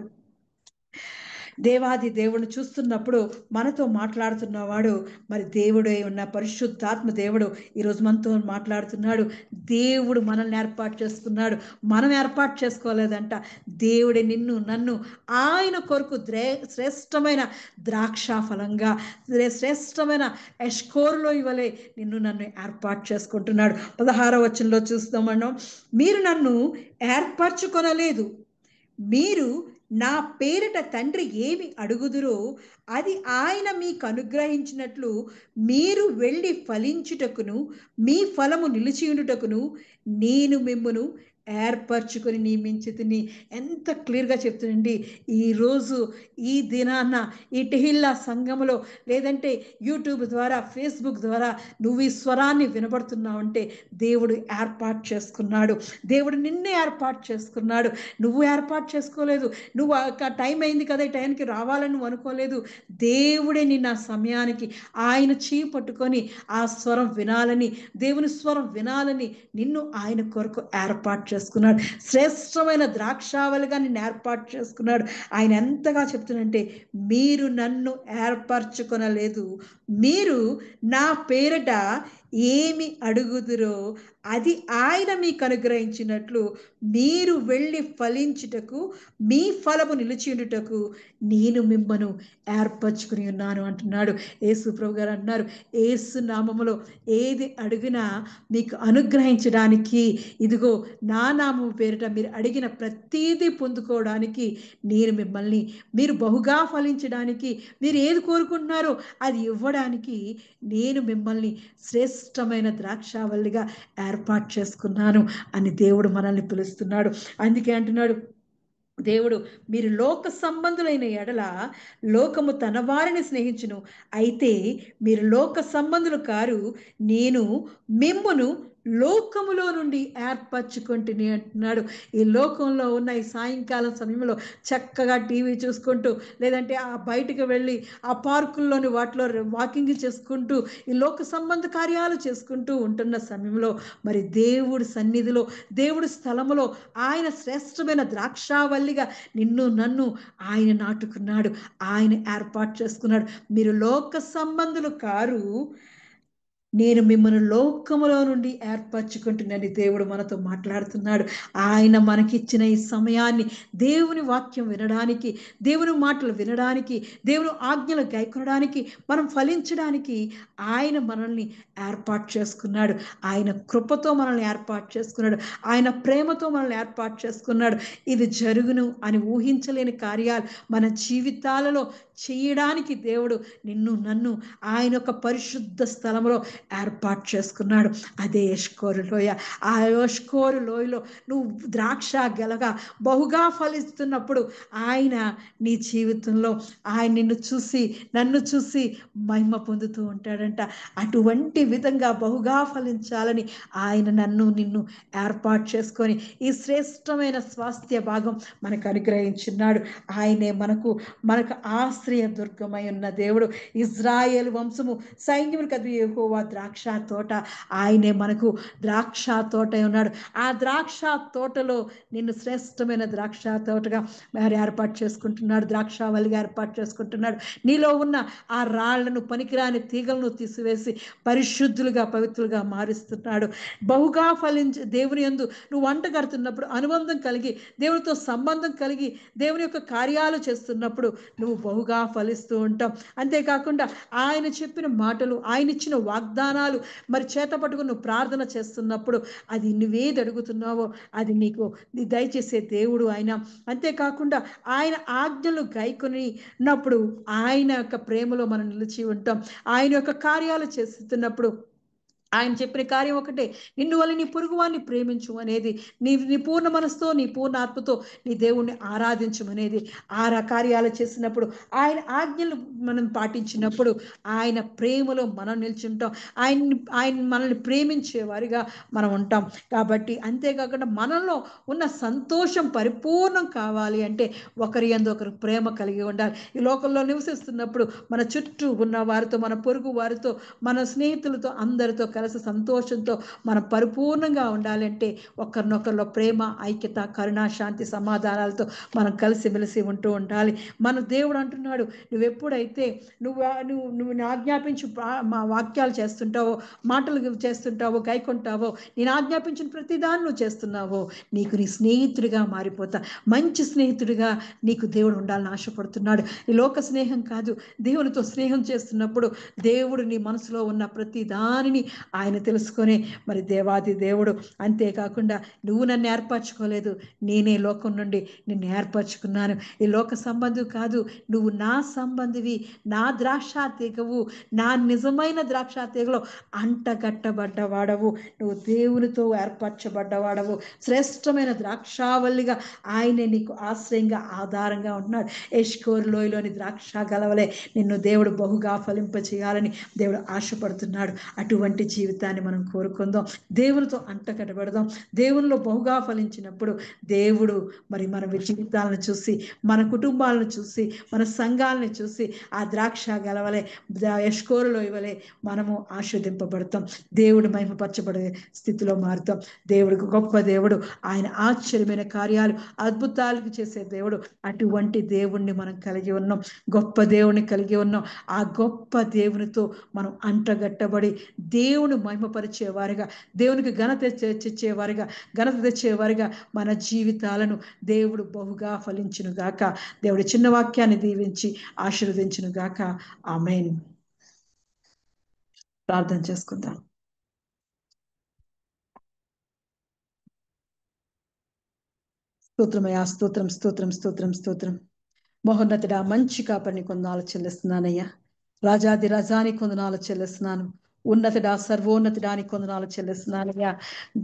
దేవాది దేవుడిని చూస్తున్నప్పుడు మనతో మాట్లాడుతున్నవాడు మరి దేవుడే ఉన్న పరిశుద్ధాత్మ దేవుడు ఈరోజు మనతో మాట్లాడుతున్నాడు. దేవుడు మనల్ని ఏర్పాటు చేసుకున్నాడు. మనం ఏర్పాటు చేసుకోలేదంట. దేవుడే నిన్ను నన్ను ఆయన కొరకు శ్రేష్టమైన ద్రాక్ష ఫలంగా, శ్రేష్టమైన ఎష్కోరులో ఇవ్వలే నిన్ను నన్ను ఏర్పాటు చేసుకుంటున్నాడు. 16వ వచనంలో చూస్తాం మనం, మీరు నన్ను ఏర్పరచుకొనలేదు, మీరు నా పేరిట తండ్రి ఏమి అడుగుదురో అది ఆయన మీకు అనుగ్రహించినట్లు మీరు వెళ్ళి ఫలించుటకును మీ ఫలము నిలిచియుండుటకును నేను మిమ్మును ఏర్పరచుకొని నియమించితిని. ఎంత క్లియర్గా చెప్తుందండి. ఈరోజు ఈ దినాన్న ఈ టెహిల్లా సంఘములో, లేదంటే యూట్యూబ్ ద్వారా, ఫేస్బుక్ ద్వారా నువ్వు ఈ స్వరాన్ని వినబడుతున్నావంటే దేవుడు ఏర్పాటు చేసుకున్నాడు. దేవుడు నిన్నే ఏర్పాటు చేసుకున్నాడు. నువ్వు ఏర్పాటు చేసుకోలేదు. నువ్వు టైం అయింది కదా, ఈ టైంకి రావాలని నువ్వు అనుకోలేదు. దేవుడే నిన్న ఆ సమయానికి ఆయన చేయి పట్టుకొని ఆ స్వరం వినాలని, దేవుని స్వరం వినాలని నిన్ను ఆయన కొరకు ఏర్పాటు చేసుకున్నాడు. శ్రేష్టమైన ద్రాక్షావళిగా నిన్ను ఏర్పాటు చేసుకున్నాడు. ఆయన ఎంతగా చెప్తున్నంటే, మీరు నన్ను ఏర్పరచుకొనలేదు, మీరు నా పేరిట ఏమి అడుగుదురో అది ఆయన మీకు అనుగ్రహించినట్లు మీరు వెళ్ళి ఫలించుటకు మీ ఫలము నిలిచిండుటకు నేను మిమ్మను ఏర్పరచుకుని ఉన్నాను అంటున్నాడు యేసు ప్రభు గారు. అన్నారు, యేసు నామములో ఏది అడిగినా మీకు అనుగ్రహించడానికి, ఇదిగో నా నామము పేరిట మీరు అడిగిన ప్రతీది పొందుకోవడానికి నేను మిమ్మల్ని, మీరు బహుగా ఫలించడానికి, మీరు ఏది కోరుకుంటున్నారో అది ఇవ్వడానికి నేను మిమ్మల్ని శ్రేష్టమైన ద్రాక్షావల్లిగా ఏర్పాటు చేసుకున్నాను అని దేవుడు మనల్ని పిలుస్తున్నాడు. అందుకే అంటున్నాడు దేవుడు, మీరు లోక సంబంధులైన ఎడల లోకము తన వారిని స్నేహించును, అయితే మీరు లోక సంబంధులు కారు, నేను మిమ్మును లోకములో నుండి ఏర్పరచుకుంటుని అంటున్నాడు. ఈ లోకంలో ఉన్న ఈ సాయంకాలం సమయంలో చక్కగా టీవీ చూసుకుంటూ, లేదంటే ఆ బయటకు వెళ్ళి ఆ పార్కుల్లోని వాటిలో వాకింగ్ చేసుకుంటూ ఈ లోక సంబంధ కార్యాలు చేసుకుంటూ ఉంటున్న సమయంలో మరి దేవుడి సన్నిధిలో, దేవుడి స్థలములో ఆయన శ్రేష్టమైన ద్రాక్షావల్లిగా నిన్ను నన్ను ఆయన నాటుకున్నాడు, ఆయన ఏర్పాటు చేసుకున్నాడు. మీరు లోక సంబంధులు కారు, నేను మిమ్మల్ని లోకములో నుండి ఏర్పరచుకుంటున్నాను. దేవుడు మనతో మాట్లాడుతున్నాడు. ఆయన మనకిచ్చిన ఈ సమయాన్ని దేవుని వాక్యం వినడానికి, దేవుని మాటలు వినడానికి, దేవుని ఆజ్ఞలు గైకొనడానికి, మనం ఫలించడానికి ఆయన మనల్ని ఏర్పాటు చేసుకున్నాడు. ఆయన కృపతో మనల్ని ఏర్పాటు చేసుకున్నాడు. ఆయన ప్రేమతో మనల్ని ఏర్పాటు చేసుకున్నాడు. ఇది జరుగును అని ఊహించలేని కార్యాలు మన జీవితాలలో చేయడానికి దేవుడు నిన్ను నన్ను ఆయన యొక్క పరిశుద్ధ స్థలంలో ఏర్పాటు చేసుకున్నాడు. అదే ఎష్కోరు లోయ. ఆ ఎష్కోరు లోయలో నువ్వు ద్రాక్ష గెలగా బహుగా ఫలిస్తున్నప్పుడు ఆయన నీ జీవితంలో ఆయన నిన్ను చూసి, నన్ను చూసి మహిమ పొందుతూ ఉంటాడంట. అటువంటి విధంగా బహుగా ఫలించాలని ఆయన నన్ను నిన్ను ఏర్పాటు చేసుకొని ఈ శ్రేష్టమైన స్వాస్థ్య భాగం మనకు అనుగ్రహించున్నాడు. ఆయనే మనకు ఆశ్రయ దుర్గమై ఉన్న దేవుడు. ఇజ్రాయేల్ వంశము సైన్యములకు అది యెహోవా ద్రాక్ష తోట. ఆయనే మనకు ద్రాక్ష తోట ఉన్నాడు. ఆ ద్రాక్ష తోటలో నిన్ను శ్రేష్టమైన ద్రాక్ష తోటగా మరి ఏర్పాటు చేసుకుంటున్నాడు, ద్రాక్షావల్లిగా ఏర్పాటు చేసుకుంటున్నాడు. నీలో ఉన్న ఆ రాళ్లను, పనికిరాని తీగలను తీసివేసి పరిశుద్ధులుగా, పవిత్రులుగా మారుస్తున్నాడు. బహుగా ఫలించి దేవుని యందు నువ్వు వంట కడుతున్నప్పుడు, అనుబంధం కలిగి, దేవునితో సంబంధం కలిగి, దేవుని యొక్క కార్యాలు చేస్తున్నప్పుడు నువ్వు బహుగా ఫలిస్తూ ఉంటావు. అంతేకాకుండా ఆయన చెప్పిన మాటలు, ఆయన ఇచ్చిన వాగ్దానాలు మరి చేత పట్టుకుని నువ్వు ప్రార్థన చేస్తున్నప్పుడు అది నువ్వేది అడుగుతున్నావో అది నీకు దయచేసే దేవుడు ఆయన. అంతేకాకుండా ఆయన ఆజ్ఞలు గైకొనినప్పుడు ఆయన యొక్క ప్రేమలో మనం నిలిచి ఉంటాం. ఆయన యొక్క కార్యాలు చేస్తున్నప్పుడు ఆయన చెప్పిన కార్యం ఒకటే, నిన్ను వల్ల నీ పొరుగువాన్ని ప్రేమించు అనేది, నీ పూర్ణ మనసుతో, నీ పూర్ణ ఆత్మతో నీ దేవుణ్ణి ఆరాధించమనేది. కార్యాలు చేసినప్పుడు, ఆయన ఆజ్ఞలు మనం పాటించినప్పుడు ఆయన ప్రేమలో మనం నిల్చుంటాం. ఆయన మనల్ని ప్రేమించే వారిగా మనం ఉంటాం. కాబట్టి అంతేకాకుండా మనలో ఉన్న సంతోషం పరిపూర్ణం కావాలి అంటే ఒకరి యందు ఒకరు ప్రేమ కలిగి ఉండాలి. ఈ లోకంలో నివసిస్తున్నప్పుడు మన చుట్టూ ఉన్న వారితో, మన పొరుగు వారితో, మన స్నేహితులతో, అందరితో కలిసి సంతోషంతో మనం పరిపూర్ణంగా ఉండాలంటే ఒకరినొకరిలో ప్రేమ, ఐక్యత, కరుణ, శాంతి, సమాధానాలతో మనం కలిసిమెలిసి ఉంటూ ఉండాలి. మన దేవుడు అంటున్నాడు, నువ్వెప్పుడైతే నువ్వు ఆజ్ఞాపించు మా వాక్యాలు చేస్తుంటావో, మాటలు చేస్తుంటావో, గైకొంటావో, నేను ఆజ్ఞాపించిన ప్రతిదాన్ని నువ్వు చేస్తున్నావో నీకు నీ స్నేహితుడిగా మారిపోతా. మంచి స్నేహితుడిగా నీకు దేవుడు ఉండాలని ఆశపడుతున్నాడు. ఈ లోక స్నేహం కాదు, దేవునితో స్నేహం చేస్తున్నప్పుడు దేవుడు నీ మనసులో ఉన్న ప్రతి దానిని ఆయన తెలుసుకొని మరి దేవాది దేవుడు. అంతేకాకుండా నువ్వు నన్ను ఏర్పరచుకోలేదు, నేనే లోకం నుండి నిన్ను ఏర్పరచుకున్నాను. ఈ లోక సంబంధి కాదు, నువ్వు నా సంబంధివి, నా ద్రాక్ష తీగవు, నా నిజమైన ద్రాక్ష తీగలో అంటగట్టబడ్డవాడవు, నువ్వు దేవునితో ఏర్పరచబడ్డవాడవు, శ్రేష్టమైన ద్రాక్షావల్లిగా ఆయనే నీకు ఆశ్రయంగా, ఆధారంగా ఉంటున్నాడు. ఎష్కోరు లోయలోని ద్రాక్ష గలవలే నిన్ను దేవుడు బహుగా ఫలింపచేయాలని దేవుడు ఆశపడుతున్నాడు. అటువంటి జీవితాన్ని మనం కోరుకుందాం. దేవునితో అంటకట్టబడదాం. దేవునిలో బహుగా ఫలించినప్పుడు దేవుడు మరి మన జీవితాలను చూసి, మన కుటుంబాలను చూసి, మన సంఘాలను చూసి ఆ ద్రాక్ష గలవలే, ఎష్కోరులో ఇవ్వలే మనము ఆశీర్వదింపబడతాం. దేవుడు మహిమపరచబడే స్థితిలో మారుతాం. దేవుడు గొప్ప దేవుడు, ఆయన ఆశ్చర్యమైన కార్యాలు, అద్భుతాలకు చేసే దేవుడు. అటువంటి దేవుణ్ణి మనం కలిగి ఉన్నాం, గొప్ప దేవుణ్ణి కలిగి ఉన్నాం. ఆ గొప్ప దేవునితో మనం అంటగట్టబడి దేవుని యెహోవాను మహిమపరిచేవారుగా, దేవునికి ఘనత తెచ్చేవారుగా మన జీవితాలను దేవుడు బహుగా ఫలించును గాక. దేవుడి చిన్న వాక్యాన్ని దీవించి ఆశీర్వదించును గాక. ఆమేన్. ప్రార్థన చేసుకుందాం. స్తోత్రమయ్యా, స్తోత్రం స్తోత్రం స్తోత్రం స్తోత్రం. మహోన్నతుడా, మంచి కాపరిని కొందనాలు చెల్లిస్తున్నానయ్యా. రాజాది రజాని కొందనాలు చెల్లిస్తున్నాను. ఉన్నతుడా, సర్వోన్నతుడానికి కొందనాలు చెల్లిస్తున్నానయ్యా.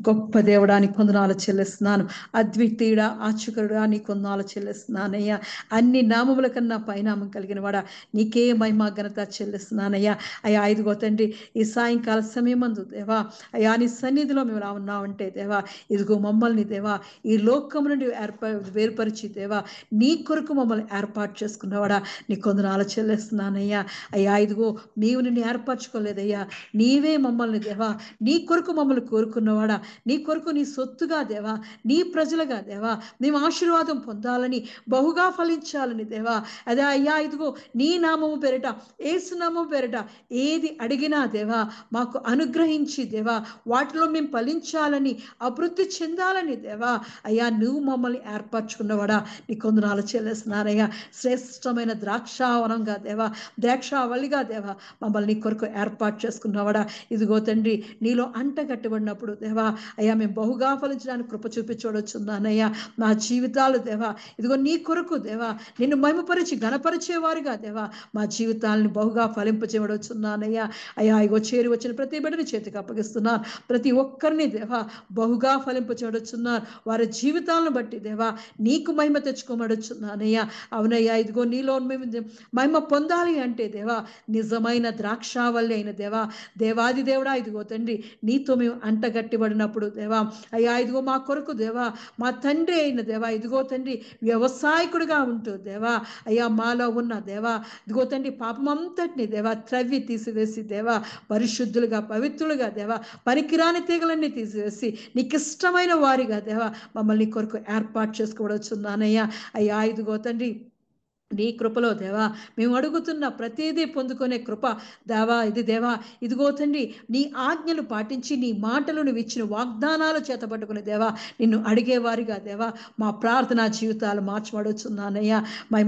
గొప్ప దేవుడానికి కొందనాలు చెల్లిస్తున్నాను. అద్వితీయుడా, ఆశ్చర్యకరుడా నీ కొందనాలు చెల్లిస్తున్నానయ్యా. అన్ని నామముల కన్నా పైనామం కలిగిన వాడా, నీకే మహిమ ఘనత చెల్లిస్తున్నానయ్యా. అయ్యా, ఇదిగో తండ్రి, ఈ సాయంకాల సమయమందు దేవా, అయ్యా నీ సన్నిధిలో మేము ఇలా ఉన్నామంటే దేవా, ఇదిగో మమ్మల్ని దేవా ఈ లోకం నుండి వేరుపరిచి దేవా నీ కొరకు మమ్మల్ని ఏర్పాటు చేసుకున్నవాడా, నీ కొందనాలు చెల్లిస్తున్నానయ్యా. అయ్యా, ఇదిగో నీవు నిన్ను ఏర్పరచుకోలేదయ్యా, నీవే మమ్మల్ని దేవా నీ కొరకు మమ్మల్ని కోరుకున్నవాడా, నీ కొరకు నీ సొత్తుగా దేవా, నీ ప్రజలుగా దేవా మేము ఆశీర్వాదం పొందాలని, బహుగా ఫలించాలని దేవా. అదే అయ్యా, ఇదిగో నీ నామము పేరిట, యేసు నామము పేరిట ఏది అడిగినా దేవా మాకు అనుగ్రహించి దేవా వాటిలో మేము ఫలించాలని, అభివృద్ధి చెందాలని దేవా అయ్యా నువ్వు మమ్మల్ని ఏర్పరచుకున్నవాడా, నీ కొందనాలు చెల్లిస్తున్నానయ్యా. శ్రేష్టమైన ద్రాక్షావనంగా దేవా, ద్రాక్షావళిగా దేవా మమ్మల్ని నీ కొరకు ఏర్పాటు చేసుకున్నవాడా. ఇదిగో తండ్రి, నీలో అంటగట్టబడినప్పుడు దేవా అయ్యా మేము బహుగా ఫలించడానికి కృప చూపించవచ్చున్నానయ్యా. మా జీవితాలు దేవా ఇదిగో నీ కొరకు దేవా నిన్ను మహిమపరిచి ఘనపరిచేవారుగా దేవా మా జీవితాలను బహుగా ఫలింపచేయవచ్చున్నానయ్యా. అయ్యా, ఇగో చేరి వచ్చిన ప్రతి బిడ్డని చేతికి అప్పగిస్తున్నాను. ప్రతి ఒక్కరిని దేవా బహుగా ఫలింపచేయవచ్చున్నారు. వారి జీవితాలను బట్టి దేవా నీకు మహిమ తెచ్చుకోమడుచున్నానయ్యా. అవునయ్యా, ఇదిగో నీలో మేము మహిమ పొందాలి అంటే దేవా నిజమైన ద్రాక్షావల్లి అయిన దేవా, దేవాది దేవుడా, ఇదిగో తండ్రి నీతో మేము అంటగట్టిబడినప్పుడు దేవా అయ్యా ఇదిగో మా కొరకు దేవా మా తండ్రి అయిన దేవా ఇదిగో తండ్రి వ్యవసాయకుడిగా ఉంటూ దేవా అయ్యా మాలో ఉన్న దేవా ఇదిగో తండ్రి పాపమంతటిని దేవా త్రవ్వి తీసివేసి దేవా పరిశుద్ధులుగా పవిత్రులుగా దేవా పనికిరాని తీగలన్నీ తీసివేసి నీకు ఇష్టమైన వారిగా దేవా మమ్మల్ని కొరకు ఏర్పాటు చేసుకోవచ్చున్నానయ్యా. అయ్యా, ఇదిగో తండ్రి నీ కృపలో దేవా మేము అడుగుతున్న ప్రతిదీ పొందుకునే కృప దేవా ఇది దేవా ఇదిగో తండ్రి నీ ఆజ్ఞలు పాటించి నీ మాటలను ఇచ్చిన వాగ్దానాలు చేతపట్టుకునే దేవా నిన్ను అడిగేవారిగా దేవా మా ప్రార్థనా జీవితాలు మార్చబడుచున్నానయ్యా.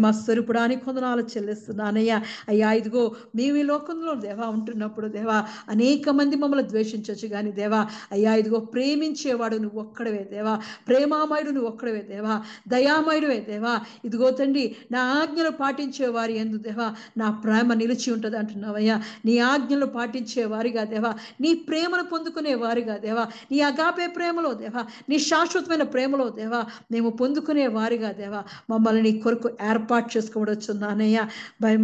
మా స్వరూపుడానికి కొందనాలు చెల్లిస్తున్నానయ్యా. అయ్యా, ఇదిగో మేము ఈ లోకంలో దేవా ఉంటున్నప్పుడు దేవా అనేక మంది మమ్మల్ని ద్వేషించవచ్చు కానీ దేవా అయ్యా ఇదిగో ప్రేమించేవాడు నువ్వు ఒక్కడవే దేవా, ప్రేమామయుడు నువ్వు ఒక్కడవే దేవా, దయామయుడువే దేవా. ఇదిగో తండ్రి నా ఆజ్ఞలు పాటించే వారి యందు దేవా నా ప్రేమ నిలిచి ఉంటుంది అంటున్నావయ్యా. నీ ఆజ్ఞలు పాటించే వారిగా దేవా, నీ ప్రేమను పొందుకునే వారిగా దేవా, నీ అగాపే ప్రేమలో దేవా, నీ శాశ్వతమైన ప్రేమలో దేవా మేము పొందుకునే వారిగా దేవా మమ్మల్ని నీ కొరకు ఏర్పాటు చేసుకోవచ్చున్నానయ్యా.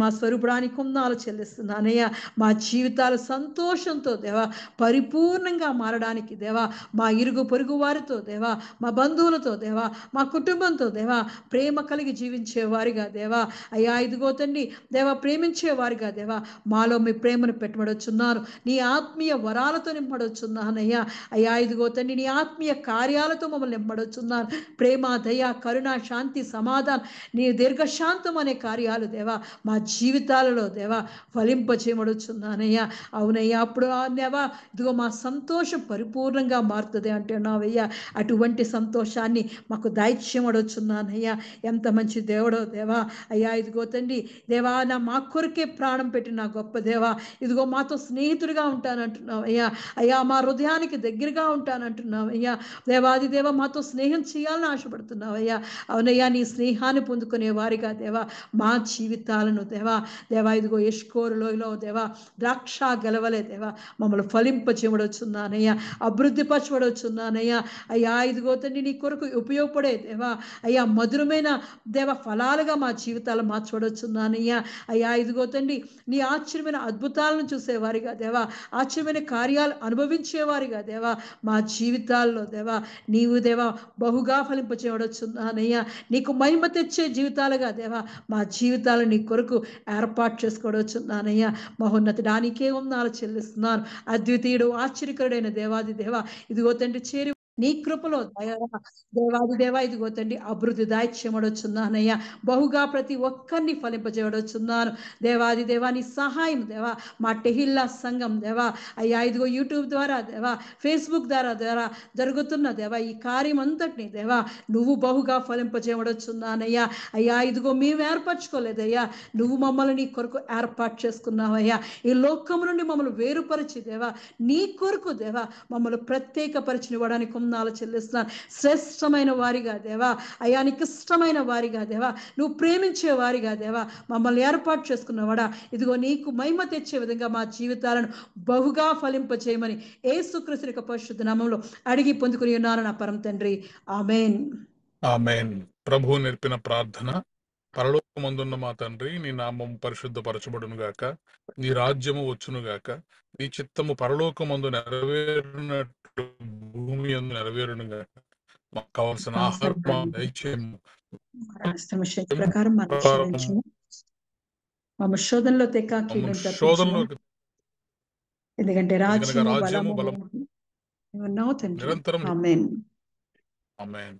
మా స్వరూపుడానికి కొందనాలు చెల్లిస్తున్నానయ్యా. మా జీవితాలు సంతోషంతో దేవా పరిపూర్ణంగా మారడానికి దేవా మా ఇరుగు పొరుగు వారితో దేవా, మా బంధువులతో దేవా, మా కుటుంబంతో దేవా ప్రేమ కలిగి జీవించే వారిగా దేవా అయ్యా ఇదిగో తండ్రి దేవా ప్రేమించే వారిగా దేవా మాలో మీ ప్రేమను పెట్టబడుచున్నారు. నీ ఆత్మీయ వరాలతో నింపడొచ్చున్నానయ్యా. అయ్యా, ఇదిగో తండ్రి నీ ఆత్మీయ కార్యాలతో మమ్మల్ని నింపడొచ్చున్నారు. ప్రేమ, దయ, కరుణ, శాంతి, సమాధానం, నీ దీర్ఘశాంతం అనే కార్యాలు దేవా మా జీవితాలలో దేవా ఫలింపచేయబడుచున్నానయ్యా. అవునయ్యా, అప్పుడు దేవా ఇదిగో మా సంతోషం పరిపూర్ణంగా మారుతుంది అంటున్నావయ్యా. అటువంటి సంతోషాన్ని మాకు దయచేయబడుచున్నానయ్యా. ఎంత మంచి దేవుడో దేవా అయ్యా, ఇదిగో తండ్రి దేవా మా కొరకే ప్రాణం పెట్టి నా గొప్ప దేవా ఇదిగో మాతో స్నేహితుడిగా ఉంటానంటున్నావు అయ్యా. అయ్యా, మా హృదయానికి దగ్గరగా ఉంటానంటున్నావు అయ్యా. దేవాది దేవ మాతో స్నేహం చేయాలని ఆశపడుతున్నావయ్యా. అవునయ్యా, నీ స్నేహాన్ని పొందుకునే వారిగా దేవా మా జీవితాలను దేవా ఇదిగో ఎష్కోరు లోయలో దేవా ద్రాక్ష గెలవలే దేవా మమ్మల్ని ఫలింపచేయబడుచున్నానయ్యా, అభివృద్ధి పరచబడుచున్నానయ్యా. అయ్యా, ఇదిగో తండ్రి నీ కొరకు ఉపయోగపడే దేవా అయ్యా మధురమైన దేవ ఫలాలుగా మా జీవితాలు మార్చబడుచున్నానయ్యా. అయ్యా, ఇదిగో తండ్రి నీ ఆశ్చర్యమైన అద్భుతాలను చూసేవారిగా దేవా, ఆశ్చర్యమైన కార్యాలు అనుభవించేవారిగా దేవా మా జీవితాల్లో దేవా నీవు దేవా బహుగా ఫలింపచేయబడుచున్నానయ్యా. నీకు మహిమ తెచ్చే జీవితాలుగా దేవా మా జీవితాలు నీ కొరకు ఏర్పాటు చేసుకోవచ్చున్నానయ్యా. మహోన్నతుడానికే వందనాలు చెల్లిస్తున్నాను. అద్వితీయుడు, ఆశ్చర్యకరుడైన దేవాది దేవా ఇదిగో తండ్రి చేరి నీ కృపలో దేవాది దేవా ఇదిగో తండ్రి అభివృద్ధి దాయిచ్యమడొచ్చున్నానయ్యా. బహుగా ప్రతి ఒక్కరిని ఫలింపజేయడొచ్చున్నాను దేవాది దేవా. నీ సహాయం దేవా మా టెహిల్లా సంఘం దేవా అయ్యా ఇదిగో యూట్యూబ్ ద్వారా దేవా, ఫేస్బుక్ ద్వారా జరుగుతున్న దేవా ఈ కార్యం అంతటిని దేవా నువ్వు బహుగా ఫలింపజేయవడొచ్చున్నానయ్యా. అయ్యా ఇదిగో మేము ఏర్పరచుకోలేదయ్యా, నువ్వు మమ్మల్ని నీ కొరకు ఏర్పాటు చేసుకున్నావయ్యా. ఈ లోకము నుండి మమ్మల్ని వేరుపరిచి దేవా నీ కొరకు దేవా మమ్మల్ని ప్రత్యేకపరిచినివ్వడానికి వందనాలు చెల్లిస్తున్నాను. శ్రేష్టమైన వారిగా దేవా అయ్యా, నీకు ఇష్టమైన వారిగా దేవా, నువ్వు ప్రేమించే వారిగా దేవా మమ్మల్ని ఏర్పాటు చేసుకున్నవాడా. ఇదిగో నీకు మహిమ తెచ్చే విధంగా మా జీవితాలను బహుగా ఫలింపచేయమని యేసుక్రీస్తు యొక్క పరిశుద్ధ నామములో అడిగి పొందుకుని ఉన్నాను నా పరమ తండ్రి. ఆమేన్. ఆమేన్. ప్రభువు నేర్పిన ప్రార్థన. పరలోకమందున్న మా తండ్రి, నీ నామం పరిశుద్ధపరచబడును గాక, నీ రాజ్యము వచ్చును గాక, నీ చిత్తము పరలోకమందు నెరవేరునట్లు భూమి యందు నెరవేరును గాక. మాకు కావలసిన ఆహారం దయచేయము. ప్రకారం మమ్మ శోధనలో శోధనలోకి ఎందుకంటే రాజ్యము బలము నిరంతరం. ఆమేన్.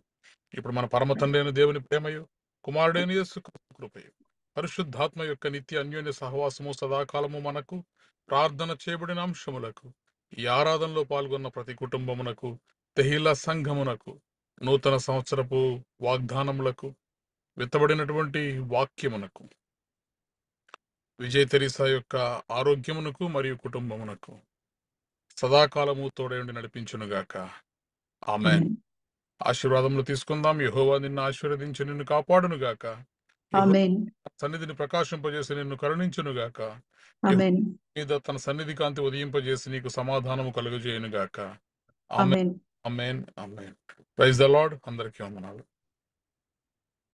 ఇప్పుడు మన పరమ తండ్రి అయిన దేవుని ప్రేమయు, కుమారుడైన యేసు కృపయు, పరిశుద్ధాత్మ యొక్క నిత్య అన్యోన్య సహవాసము సదాకాలము మనకు, ప్రార్థన చేయబడిన అంశములకు, ఈ ఆరాధనలో పాల్గొన్న ప్రతి కుటుంబమునకు, తెహిలా సంఘమునకు, నూతన సంవత్సరపు వాగ్దానములకు, విత్తబడినటువంటి వాక్యమునకు, విజయ తెరీసా యొక్క ఆరోగ్యమునకు మరియు కుటుంబమునకు సదాకాలము తోడయుండి నడిపించునుగాక. ఆమేన్. ఆశీర్వాదములు తీసుకుందాం. యెహోవా నిన్ను ఆశీర్వదించి నిన్ను కాపాడునుగాక. సన్నిధిని ప్రకాశింపజేసి నిన్ను కరుణించునుగాక. మీద తన సన్నిధి కాంతి ఉదయింపజేసి నీకు సమాధానము కలుగజేయునుగాక. ఆమేన్. ఆమేన్. ఆమేన్. Praise the Lord. అందరికీ వందనాలు.